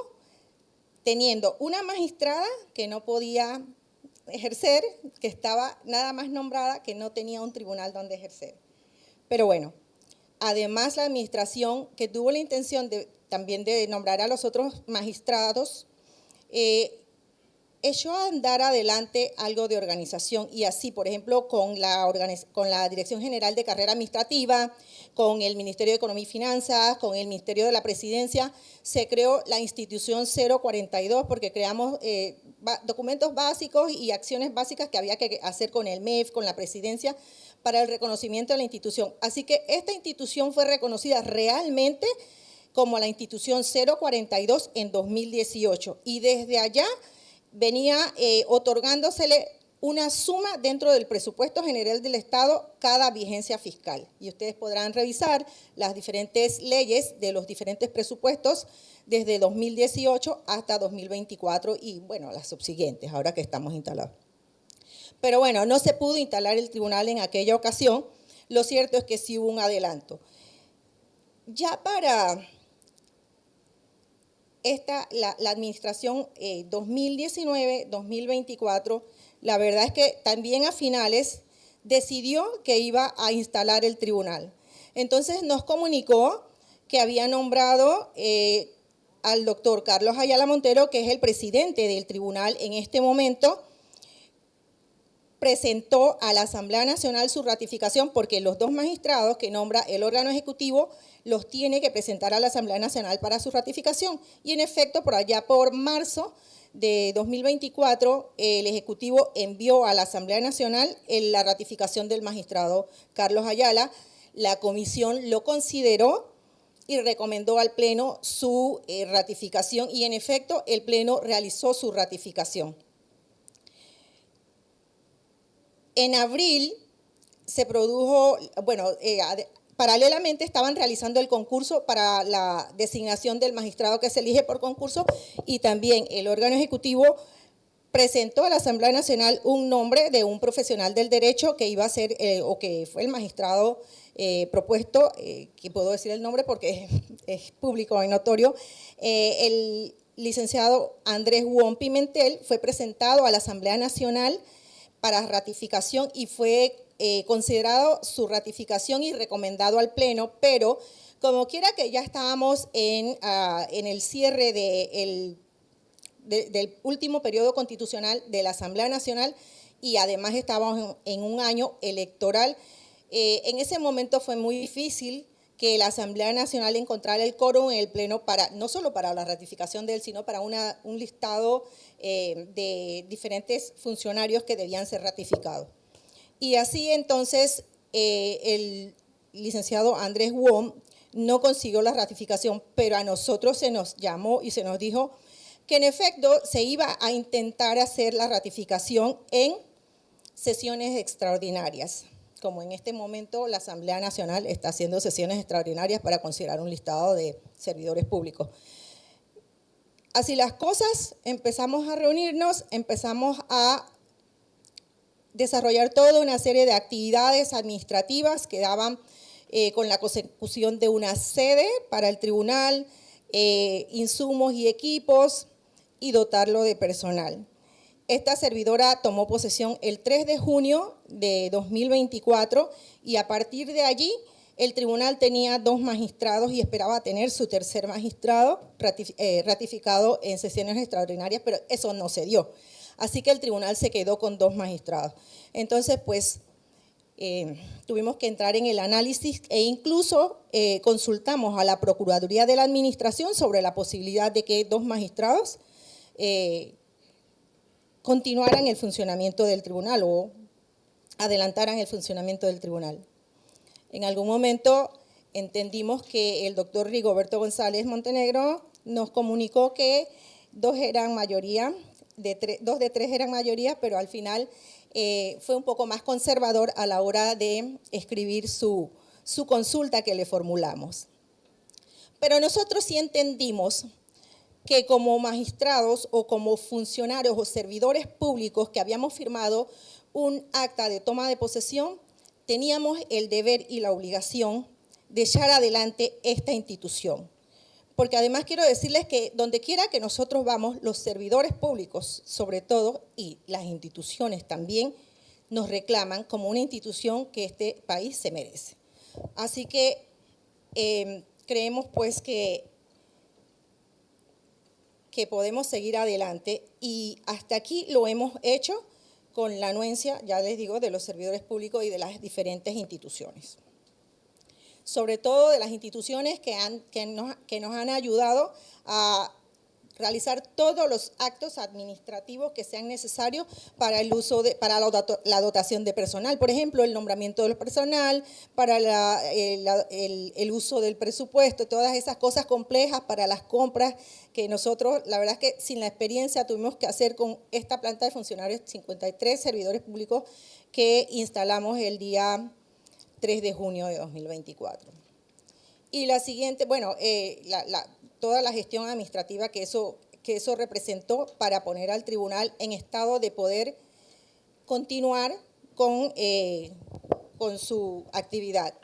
teniendo una magistrada que no podía ejercer, que estaba nada más nombrada, que no tenía un tribunal donde ejercer. Pero bueno, además la administración, que tuvo la intención también de nombrar a los otros magistrados, echó a andar adelante algo de organización y así, por ejemplo, con la Dirección General de Carrera Administrativa, con el Ministerio de Economía y Finanzas, con el Ministerio de la Presidencia, se creó la institución 042 porque creamos documentos básicos y acciones básicas que había que hacer con el MEF, con la Presidencia, para el reconocimiento de la institución. Así que esta institución fue reconocida realmente como la institución 042 en 2018 y desde allá venía otorgándosele una suma dentro del presupuesto general del Estado cada vigencia fiscal. Y ustedes podrán revisar las diferentes leyes de los diferentes presupuestos desde 2018 hasta 2024 y, bueno, las subsiguientes, ahora que estamos instalados. Pero bueno, no se pudo instalar el tribunal en aquella ocasión. Lo cierto es que sí hubo un adelanto. Ya para la administración 2019-2024, la verdad es que también a finales decidió que iba a instalar el tribunal. Entonces nos comunicó que había nombrado al doctor Carlos Ayala Montero, que es el presidente del tribunal en este momento. Presentó a la Asamblea Nacional su ratificación, porque los dos magistrados que nombra el órgano ejecutivo los tiene que presentar a la Asamblea Nacional para su ratificación. Y en efecto, por allá por marzo de 2024, el Ejecutivo envió a la Asamblea Nacional la ratificación del magistrado Carlos Ayala. La comisión lo consideró y recomendó al Pleno su ratificación, y en efecto el Pleno realizó su ratificación. En abril se produjo, paralelamente estaban realizando el concurso para la designación del magistrado que se elige por concurso, y también el órgano ejecutivo presentó a la Asamblea Nacional un nombre de un profesional del derecho que iba a ser, o que fue el magistrado propuesto, que puedo decir el nombre porque es público y notorio. El licenciado Andrés Wong Pimentel fue presentado a la Asamblea Nacional para ratificación y fue considerado su ratificación y recomendado al Pleno, pero como quiera que ya estábamos en el cierre del último periodo constitucional de la Asamblea Nacional, y además estábamos en un año electoral, en ese momento fue muy difícil que la Asamblea Nacional encontrara el quórum en el Pleno para, no solo para la ratificación de él, sino para un listado de diferentes funcionarios que debían ser ratificados. Y así entonces el licenciado Andrés Wong no consiguió la ratificación, pero a nosotros se nos llamó y se nos dijo que en efecto se iba a intentar hacer la ratificación en sesiones extraordinarias, como en este momento la Asamblea Nacional está haciendo sesiones extraordinarias para considerar un listado de servidores públicos. Así las cosas, empezamos a reunirnos, empezamos a desarrollar toda una serie de actividades administrativas que daban con la consecución de una sede para el tribunal, insumos y equipos, y dotarlo de personal. Esta servidora tomó posesión el 3 de junio de 2024 y a partir de allí el tribunal tenía 2 magistrados y esperaba tener su tercer magistrado ratificado en sesiones extraordinarias, pero eso no se dio. Así que el tribunal se quedó con 2 magistrados. Entonces, pues, tuvimos que entrar en el análisis e incluso consultamos a la Procuraduría de la Administración sobre la posibilidad de que 2 magistrados continuaran el funcionamiento del tribunal o adelantaran el funcionamiento del tribunal. En algún momento entendimos que el doctor Rigoberto González Montenegro nos comunicó que 2 eran mayoría, 2 de 3 eran mayoría, pero al final fue un poco más conservador a la hora de escribir su consulta que le formulamos. Pero nosotros sí entendimos que como magistrados o como funcionarios o servidores públicos que habíamos firmado un acta de toma de posesión, teníamos el deber y la obligación de echar adelante esta institución. Porque además quiero decirles que donde quiera que nosotros vamos, los servidores públicos, sobre todo, y las instituciones también, nos reclaman como una institución que este país se merece. Así que creemos pues que podemos seguir adelante, y hasta aquí lo hemos hecho con la anuencia, ya les digo, de los servidores públicos y de las diferentes instituciones. Sobre todo de las instituciones que nos han ayudado a realizar todos los actos administrativos que sean necesarios para la dotación de personal. Por ejemplo, el nombramiento del personal, para el uso del presupuesto, todas esas cosas complejas para las compras que nosotros, la verdad es que sin la experiencia tuvimos que hacer con esta planta de funcionarios, 53 servidores públicos que instalamos el día 3 de junio de 2024. Y la siguiente, bueno, toda la gestión administrativa que eso representó para poner al tribunal en estado de poder continuar con su actividad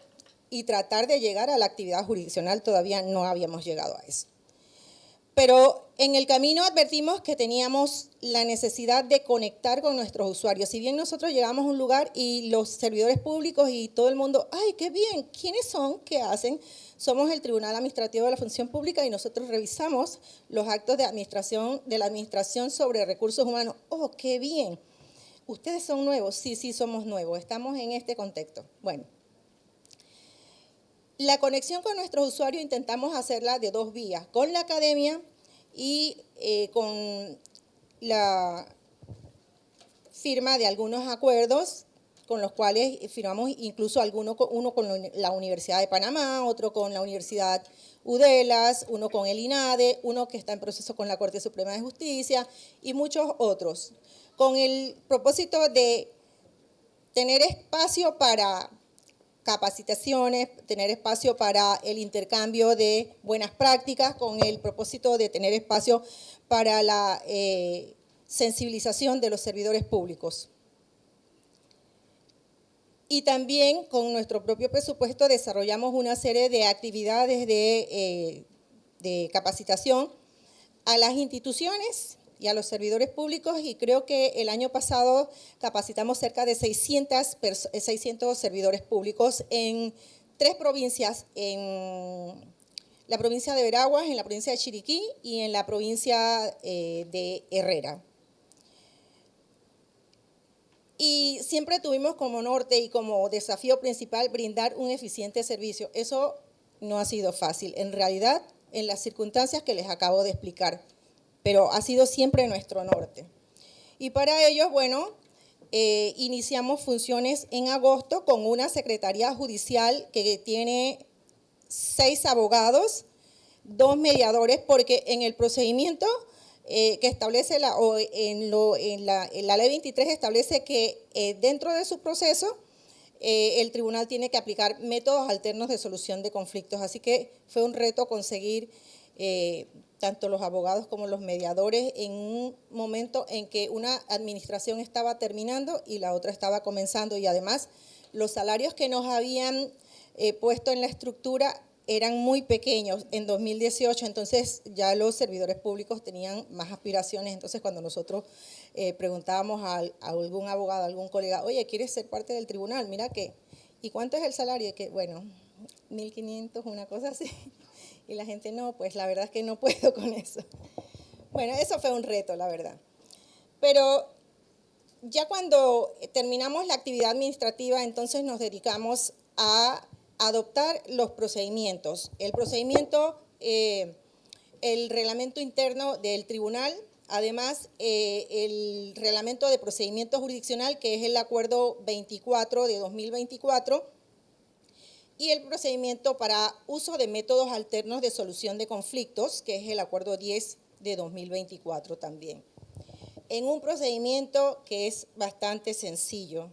y tratar de llegar a la actividad jurisdiccional. Todavía no habíamos llegado a eso. Pero en el camino advertimos que teníamos la necesidad de conectar con nuestros usuarios. Si bien nosotros llegamos a un lugar y los servidores públicos y todo el mundo, ¡ay, qué bien! ¿Quiénes son? ¿Qué hacen? Somos el Tribunal Administrativo de la Función Pública y nosotros revisamos los actos de la administración sobre recursos humanos. ¡Oh, qué bien! ¿Ustedes son nuevos? Sí, sí, somos nuevos. Estamos en este contexto. Bueno. La conexión con nuestros usuarios intentamos hacerla de dos vías, con la academia y con la firma de algunos acuerdos con los cuales firmamos incluso uno con la Universidad de Panamá, otro con la Universidad Uddelas, uno con el INADE, uno que está en proceso con la Corte Suprema de Justicia y muchos otros, con el propósito de tener espacio para capacitaciones, tener espacio para el intercambio de buenas prácticas, con el propósito de tener espacio para la sensibilización de los servidores públicos. Y también con nuestro propio presupuesto desarrollamos una serie de actividades de capacitación a las instituciones y a los servidores públicos, y creo que el año pasado capacitamos cerca de 600 servidores públicos en 3 provincias, en la provincia de Veraguas, en la provincia de Chiriquí y en la provincia de Herrera. Y siempre tuvimos como norte y como desafío principal brindar un eficiente servicio. Eso no ha sido fácil, en realidad, en las circunstancias que les acabo de explicar, pero ha sido siempre nuestro norte. Y para ello, bueno, iniciamos funciones en agosto con una secretaría judicial que tiene 6 abogados, 2 mediadores, porque en el procedimiento que establece la ley 23 establece que dentro de su proceso el tribunal tiene que aplicar métodos alternos de solución de conflictos. Así que fue un reto conseguir tanto los abogados como los mediadores en un momento en que una administración estaba terminando y la otra estaba comenzando, y además los salarios que nos habían puesto en la estructura eran muy pequeños en 2018, entonces ya los servidores públicos tenían más aspiraciones. Entonces cuando nosotros preguntábamos a algún abogado, a algún colega, oye, ¿quieres ser parte del tribunal? Mira que, ¿y cuánto es el salario? Y que, bueno, 1.500, una cosa así. Y la gente, no, pues la verdad es que no puedo con eso. Bueno, eso fue un reto, la verdad. Pero ya cuando terminamos la actividad administrativa, entonces nos dedicamos a adoptar los procedimientos. El procedimiento, el reglamento interno del tribunal, además el reglamento de procedimiento jurisdiccional, que es el acuerdo 24 de 2024, y el procedimiento para uso de métodos alternos de solución de conflictos, que es el acuerdo 10 de 2024 también. En un procedimiento que es bastante sencillo.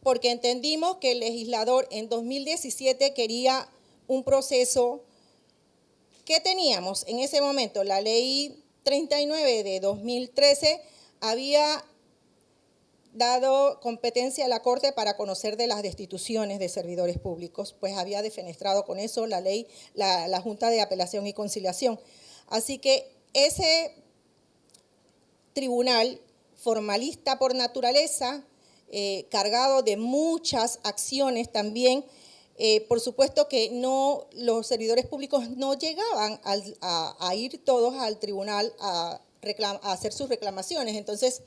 Porque entendimos que el legislador en 2017 quería un proceso que teníamos en ese momento. La ley 39 de 2013 había dado competencia a la Corte para conocer de las destituciones de servidores públicos, pues había defenestrado con eso la ley, la Junta de Apelación y Conciliación. Así que ese tribunal formalista por naturaleza, cargado de muchas acciones también, por supuesto que no, los servidores públicos no llegaban a ir todos al tribunal a hacer sus reclamaciones. Entonces,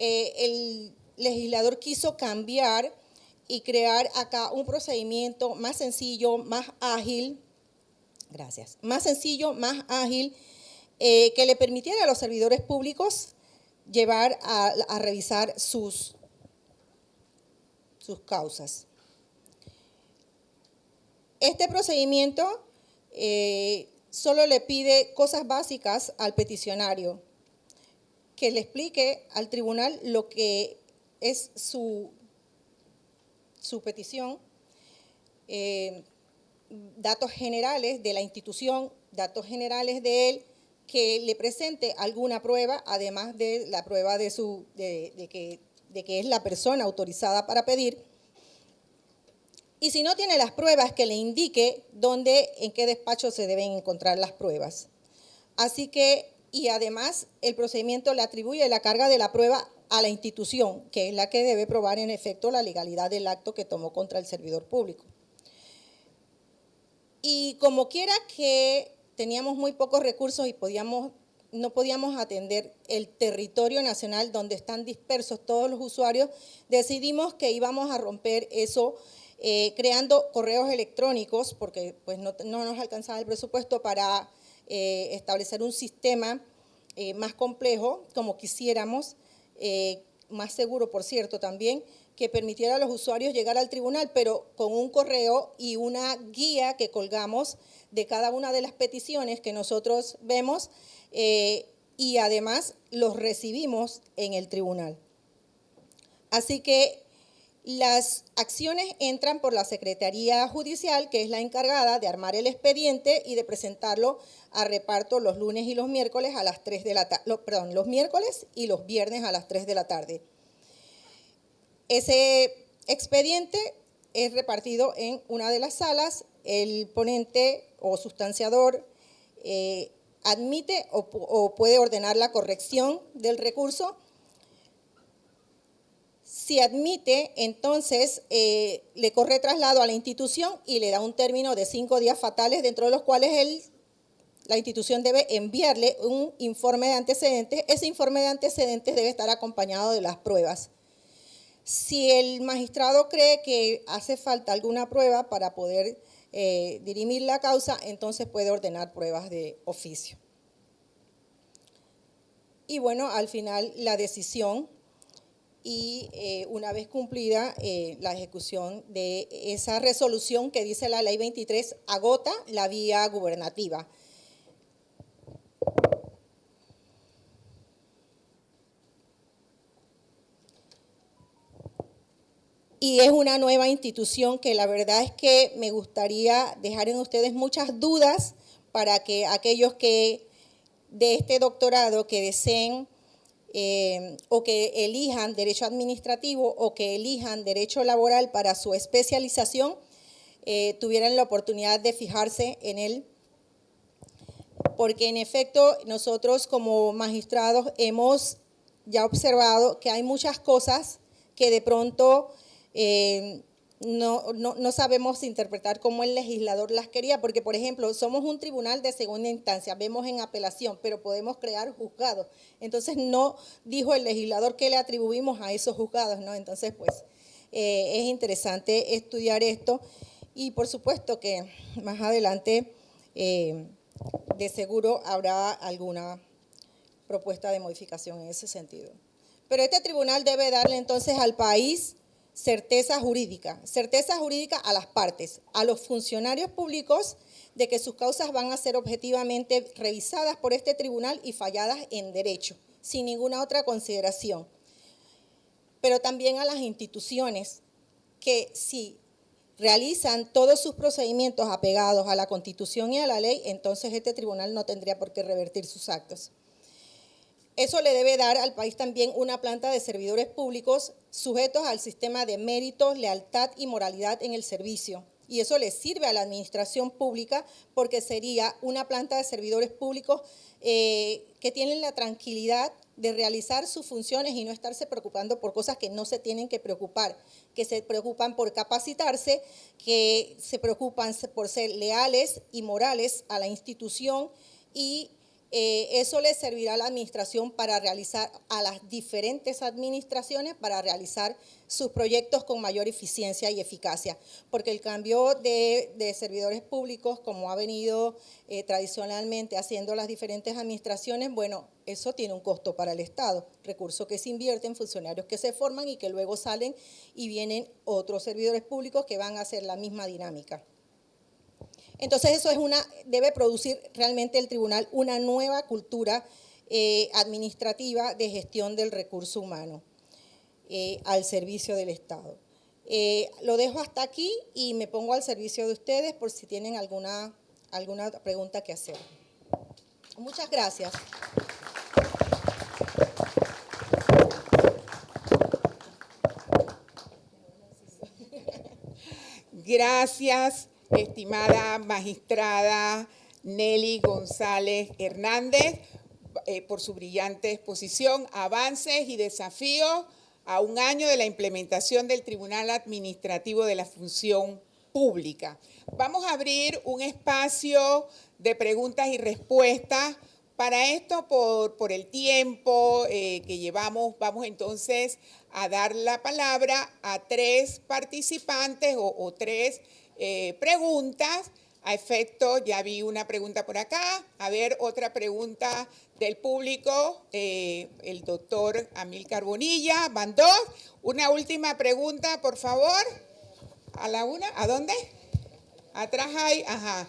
el legislador quiso cambiar y crear acá un procedimiento más sencillo, más ágil, gracias, más sencillo, más ágil, que le permitiera a los servidores públicos llevar a revisar sus causas. Este procedimiento solo le pide cosas básicas al peticionario, que le explique al tribunal lo que es su petición, datos generales de la institución, datos generales de él, que le presente alguna prueba, además de la prueba de que es la persona autorizada para pedir, Y si no tiene las pruebas, que le indique dónde, en qué despacho se deben encontrar las pruebas. Así que, y además, el procedimiento le atribuye la carga de la prueba a la institución, que es la que debe probar en efecto la legalidad del acto que tomó contra el servidor público. Y como quiera que teníamos muy pocos recursos y no podíamos atender el territorio nacional donde están dispersos todos los usuarios, decidimos que íbamos a romper eso creando correos electrónicos, porque pues, no nos alcanzaba el presupuesto para establecer un sistema más complejo, como quisiéramos, más seguro, por cierto, también, que permitiera a los usuarios llegar al tribunal, pero con un correo y una guía que colgamos de cada una de las peticiones que nosotros vemos y además los recibimos en el tribunal. Así que las acciones entran por la Secretaría Judicial, que es la encargada de armar el expediente y de presentarlo a reparto los lunes y los miércoles a las 3 de la tarde, los miércoles y los viernes a las 3 de la tarde. Ese expediente es repartido en una de las salas, el ponente o sustanciador admite o puede ordenar la corrección del recurso. Si admite, entonces le corre traslado a la institución y le da un término de 5 días fatales, dentro de los cuales la institución debe enviarle un informe de antecedentes. Ese informe de antecedentes debe estar acompañado de las pruebas. Si el magistrado cree que hace falta alguna prueba para poder dirimir la causa, entonces puede ordenar pruebas de oficio. Y bueno, al final la decisión y una vez cumplida la ejecución de esa resolución que dice la Ley 23, agota la vía gubernativa. Y es una nueva institución que la verdad es que me gustaría dejar en ustedes muchas dudas para que aquellos que de este doctorado que deseen o que elijan derecho administrativo o que elijan derecho laboral para su especialización, tuvieran la oportunidad de fijarse en él. Porque en efecto nosotros como magistrados hemos ya observado que hay muchas cosas que de pronto no sabemos interpretar cómo el legislador las quería, porque por ejemplo somos un tribunal de segunda instancia, vemos en apelación, pero podemos crear juzgados. Entonces no dijo el legislador que le atribuimos a esos juzgados, ¿no? Entonces pues es interesante estudiar esto y por supuesto que más adelante de seguro habrá alguna propuesta de modificación en ese sentido. Pero este tribunal debe darle entonces al país certeza jurídica a las partes, a los funcionarios públicos, de que sus causas van a ser objetivamente revisadas por este tribunal y falladas en derecho, sin ninguna otra consideración. Pero también a las instituciones que si realizan todos sus procedimientos apegados a la Constitución y a la ley, entonces este tribunal no tendría por qué revertir sus actos. Eso le debe dar al país también una planta de servidores públicos sujetos al sistema de méritos, lealtad y moralidad en el servicio. Y eso le sirve a la administración pública porque sería una planta de servidores públicos que tienen la tranquilidad de realizar sus funciones y no estarse preocupando por cosas que no se tienen que preocupar, que se preocupan por capacitarse, que se preocupan por ser leales y morales a la institución y eso le servirá a la administración para realizar, a las diferentes administraciones, para realizar sus proyectos con mayor eficiencia y eficacia. Porque el cambio de servidores públicos, como ha venido tradicionalmente haciendo las diferentes administraciones, bueno, eso tiene un costo para el Estado, recursos que se invierten, funcionarios que se forman y que luego salen y vienen otros servidores públicos que van a hacer la misma dinámica. Entonces eso debe producir realmente el tribunal una nueva cultura administrativa de gestión del recurso humano al servicio del Estado. Lo dejo hasta aquí y me pongo al servicio de ustedes por si tienen alguna pregunta que hacer. Muchas gracias.
Gracias, estimada magistrada Nelly González Hernández, por su brillante exposición. Avances y desafíos a un año de la implementación del Tribunal Administrativo de la Función Pública. Vamos a abrir un espacio de preguntas y respuestas. Para esto, por el tiempo que llevamos, vamos entonces a dar la palabra a 3 participantes o 3 preguntas. A efecto, ya vi una pregunta por acá. A ver, otra pregunta del público. El doctor Amílcar Bonilla. Van 2. Una última pregunta, por favor. A la una. ¿A dónde? Atrás hay. Ajá.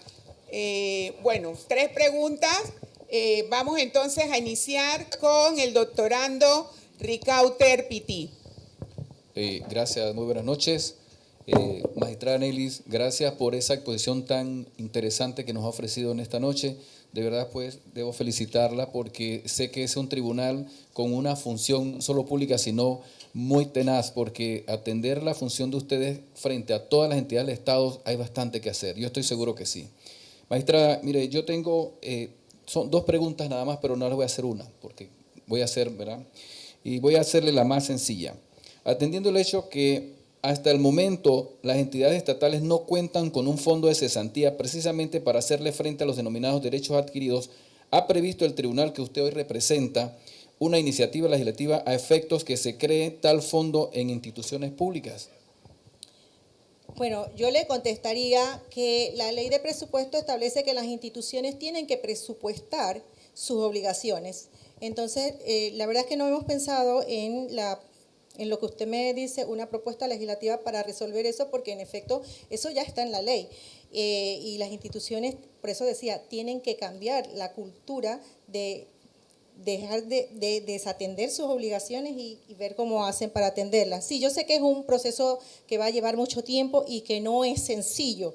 Bueno, 3 preguntas. Vamos entonces a iniciar con el doctorando Ricauter Pití.
Gracias, muy buenas noches. Magistrada Nelly, gracias por esa exposición tan interesante que nos ha ofrecido en esta noche. De verdad, pues, debo felicitarla porque sé que es un tribunal con una función no solo pública, sino muy tenaz, porque atender la función de ustedes frente a todas las entidades del Estado hay bastante que hacer. Yo estoy seguro que sí. Magistrada, mire, yo tengo, son 2 preguntas nada más, pero no les voy a hacer una, porque voy a hacer, ¿verdad? Y voy a hacerle la más sencilla. Atendiendo el hecho que hasta el momento, las entidades estatales no cuentan con un fondo de cesantía precisamente para hacerle frente a los denominados derechos adquiridos. ¿Ha previsto el tribunal que usted hoy representa una iniciativa legislativa a efectos que se cree tal fondo en instituciones públicas?
Bueno, yo le contestaría que la ley de presupuesto establece que las instituciones tienen que presupuestar sus obligaciones. Entonces, la verdad es que no hemos pensado en lo que usted me dice, una propuesta legislativa para resolver eso, porque en efecto eso ya está en la ley. Y las instituciones, por eso decía, tienen que cambiar la cultura de dejar de desatender sus obligaciones y ver cómo hacen para atenderlas. Sí, yo sé que es un proceso que va a llevar mucho tiempo y que no es sencillo,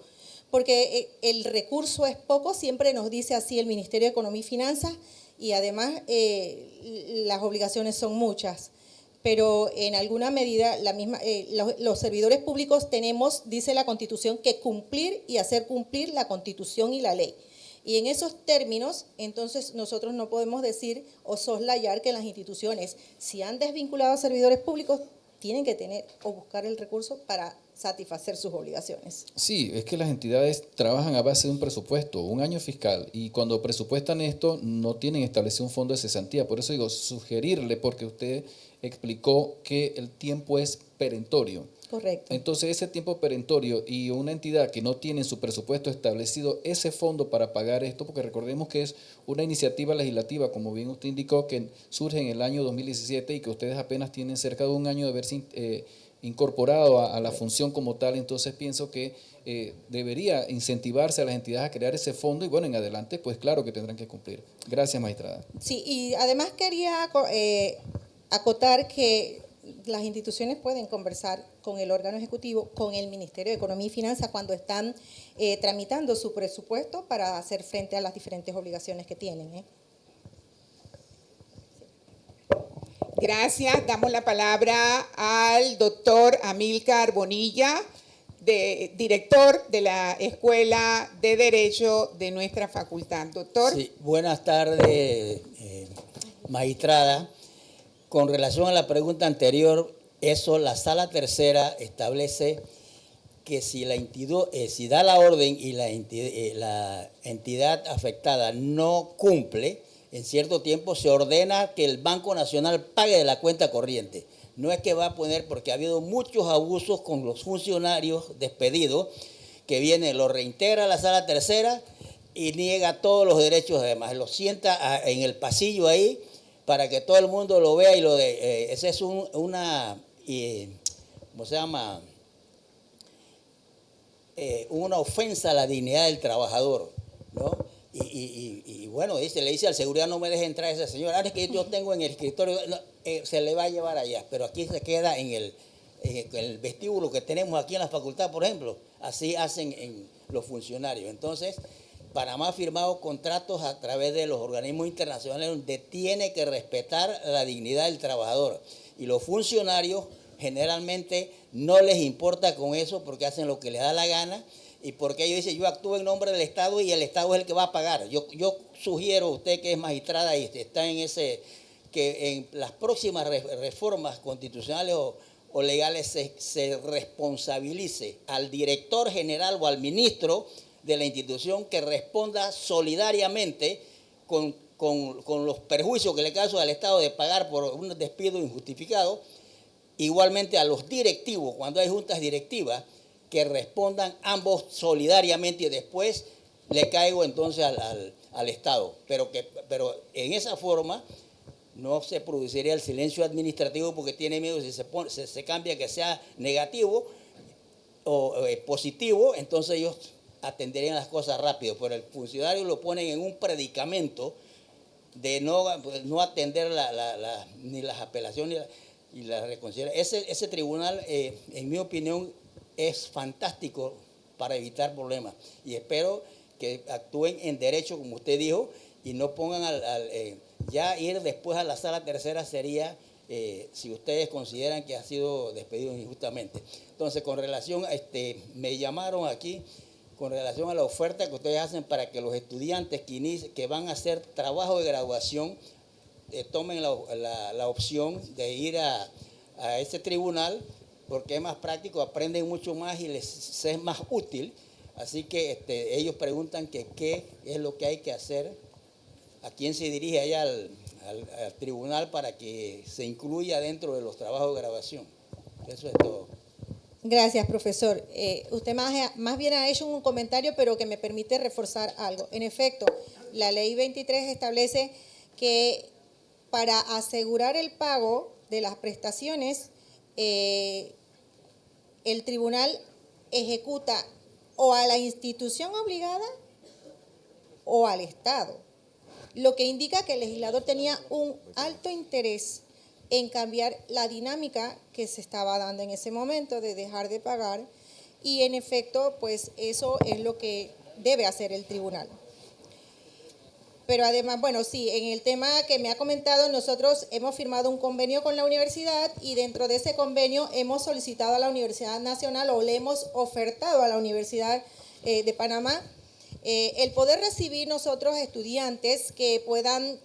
porque el recurso es poco, siempre nos dice así el Ministerio de Economía y Finanzas, y además las obligaciones son muchas. Pero en alguna medida los servidores públicos tenemos, dice la Constitución, que cumplir y hacer cumplir la Constitución y la ley. Y en esos términos, entonces nosotros no podemos decir o soslayar que las instituciones, si han desvinculado a servidores públicos, tienen que tener o buscar el recurso para satisfacer sus obligaciones.
Sí, es que las entidades trabajan a base de un presupuesto, un año fiscal, y cuando presupuestan esto no tienen establecido un fondo de cesantía. Por eso digo, sugerirle, porque usted explicó que el tiempo es perentorio.
Correcto.
Entonces, ese tiempo perentorio y una entidad que no tiene en su presupuesto establecido ese fondo para pagar esto, porque recordemos que es una iniciativa legislativa, como bien usted indicó, que surge en el año 2017 y que ustedes apenas tienen cerca de un año de haberse incorporado a la función como tal. Entonces pienso que debería incentivarse a las entidades a crear ese fondo y bueno, en adelante pues claro que tendrán que cumplir. Gracias, magistrada.
Sí, y además quería acotar que las instituciones pueden conversar con el órgano ejecutivo, con el Ministerio de Economía y Finanzas cuando están tramitando su presupuesto para hacer frente a las diferentes obligaciones que tienen.
Gracias. Damos la palabra al doctor Amílcar Bonilla, director de la Escuela de Derecho de nuestra facultad. Doctor.
Sí, buenas tardes, magistrada. Con relación a la pregunta anterior, la sala tercera establece que si si da la orden y la entidad afectada no cumple, en cierto tiempo se ordena que el Banco Nacional pague de la cuenta corriente. No es que va a poner, porque ha habido muchos abusos con los funcionarios despedidos, que viene, lo reintegra a la sala tercera y niega todos los derechos, además, lo sienta en el pasillo ahí para que todo el mundo lo vea y lo de. Esa es una ofensa a la dignidad del trabajador, ¿no? Y bueno, le dice al seguridad, no me deje entrar ese señor. Ahora es que yo tengo en el escritorio, no, se le va a llevar allá, pero aquí se queda en el vestíbulo que tenemos aquí en la facultad, por ejemplo. Así hacen en los funcionarios. Entonces, Panamá ha firmado contratos a través de los organismos internacionales donde tiene que respetar la dignidad del trabajador. Y los funcionarios
generalmente no les importa con eso porque hacen lo que les da la gana y porque ellos dicen, yo actúo en nombre del Estado y el Estado es el que va a pagar. Yo sugiero a usted que es magistrada y está en ese, que en las próximas reformas constitucionales o legales se responsabilice al director general o al ministro de la institución que responda solidariamente con los perjuicios que le causa al Estado de pagar por un despido injustificado, igualmente a los directivos, cuando hay juntas directivas, que respondan ambos solidariamente y después le caigo entonces al Estado. Pero en esa forma no se produciría el silencio administrativo porque tiene miedo si se cambia que sea negativo o positivo, entonces ellos atenderían las cosas rápido, pero el funcionario lo ponen en un predicamento de no atender ni las apelaciones y la reconciliación. Ese tribunal, en mi opinión, es fantástico para evitar problemas y espero que actúen en derecho, como usted dijo, y no pongan ya ir después a la sala tercera sería si ustedes consideran que ha sido despedido injustamente. Entonces, con relación a me llamaron aquí con relación a la oferta que ustedes hacen para que los estudiantes que van a hacer trabajo de graduación tomen la opción de ir a ese tribunal porque es más práctico, aprenden mucho más y les es más útil. Así que ellos preguntan que qué es lo que hay que hacer, a quién se dirige allá al tribunal para que se incluya dentro de los trabajos de graduación. Eso es todo.
Gracias, profesor. Usted más bien ha hecho un comentario, pero que me permite reforzar algo. En efecto, la ley 23 establece que para asegurar el pago de las prestaciones, el tribunal ejecuta o a la institución obligada o al Estado, lo que indica que el legislador tenía un alto interés en cambiar la dinámica que se estaba dando en ese momento de dejar de pagar y en efecto, pues eso es lo que debe hacer el tribunal. Pero además, bueno, sí, en el tema que me ha comentado, nosotros hemos firmado un convenio con la universidad y dentro de ese convenio hemos solicitado a la Universidad Nacional o le hemos ofertado a la Universidad de Panamá el poder recibir nosotros estudiantes que puedan,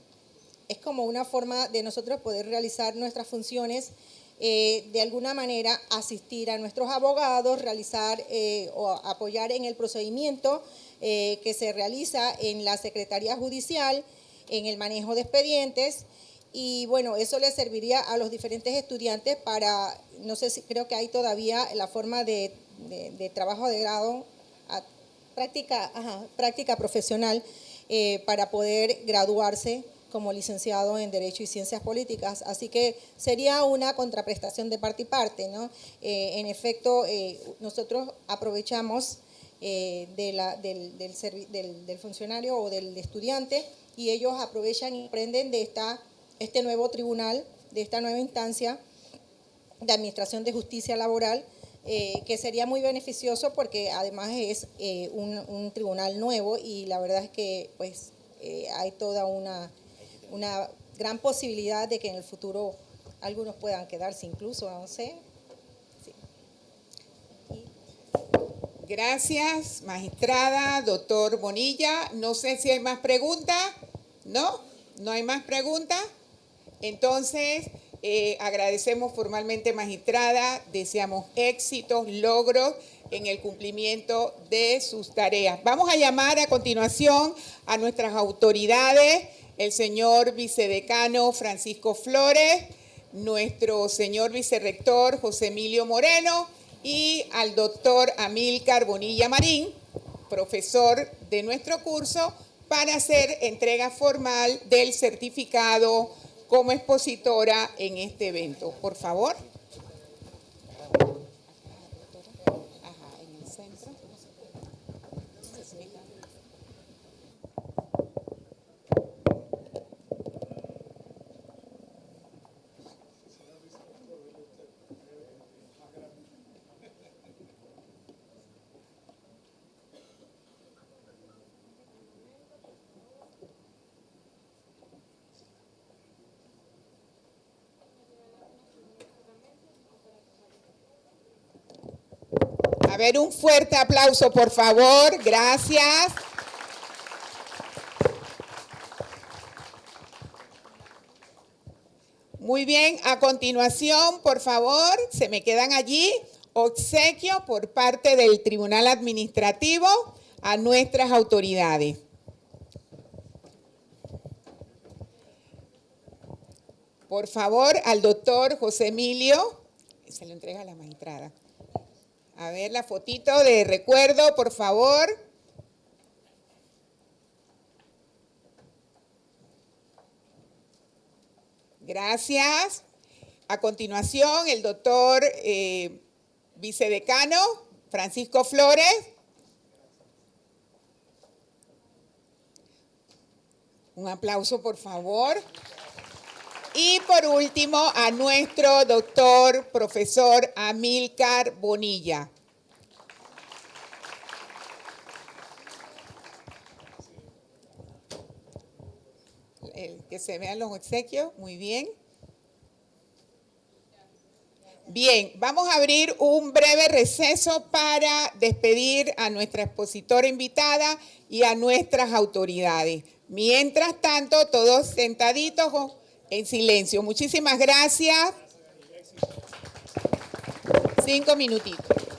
es como una forma de nosotros poder realizar nuestras funciones, de alguna manera asistir a nuestros abogados, realizar o apoyar en el procedimiento que se realiza en la Secretaría Judicial, en el manejo de expedientes, y bueno, eso le serviría a los diferentes estudiantes para, no sé si creo que hay todavía la forma de trabajo de grado, práctica profesional, para poder graduarse como licenciado en Derecho y Ciencias Políticas. Así que sería una contraprestación de parte y parte, ¿no? En efecto, nosotros aprovechamos del funcionario o del estudiante y ellos aprovechan y aprenden de este nuevo tribunal, de esta nueva instancia de administración de justicia laboral, que sería muy beneficioso porque además es un tribunal nuevo y la verdad es que pues hay toda una gran posibilidad de que en el futuro algunos puedan quedarse incluso, no sé. Sí.
Gracias, magistrada, doctor Bonilla. No sé si hay más preguntas. ¿No? ¿No hay más preguntas? Entonces, agradecemos formalmente, magistrada, deseamos éxitos, logros en el cumplimiento de sus tareas. Vamos a llamar a continuación a nuestras autoridades, el señor vicedecano Francisco Flores, nuestro señor vicerrector José Emilio Moreno y al doctor Amílcar Bonilla Marín, profesor de nuestro curso, para hacer entrega formal del certificado como expositora en este evento. Por favor. En el centro. ver, un fuerte aplauso, por favor. Gracias. Muy bien, a continuación, por favor, se me quedan allí obsequio por parte del Tribunal Administrativo a nuestras autoridades. Por favor, al doctor José Emilio, se lo entrega a la magistrada. A ver, la fotito de recuerdo, por favor. Gracias. A continuación, el doctor vicedecano Francisco Flores. Un aplauso, por favor. Y por último, a nuestro doctor profesor Amílcar Bonilla. Que se vean los obsequios, muy bien. Bien, vamos a abrir un breve receso para despedir a nuestra expositora invitada y a nuestras autoridades. Mientras tanto, todos sentaditos en silencio. Muchísimas gracias. 5 minutitos.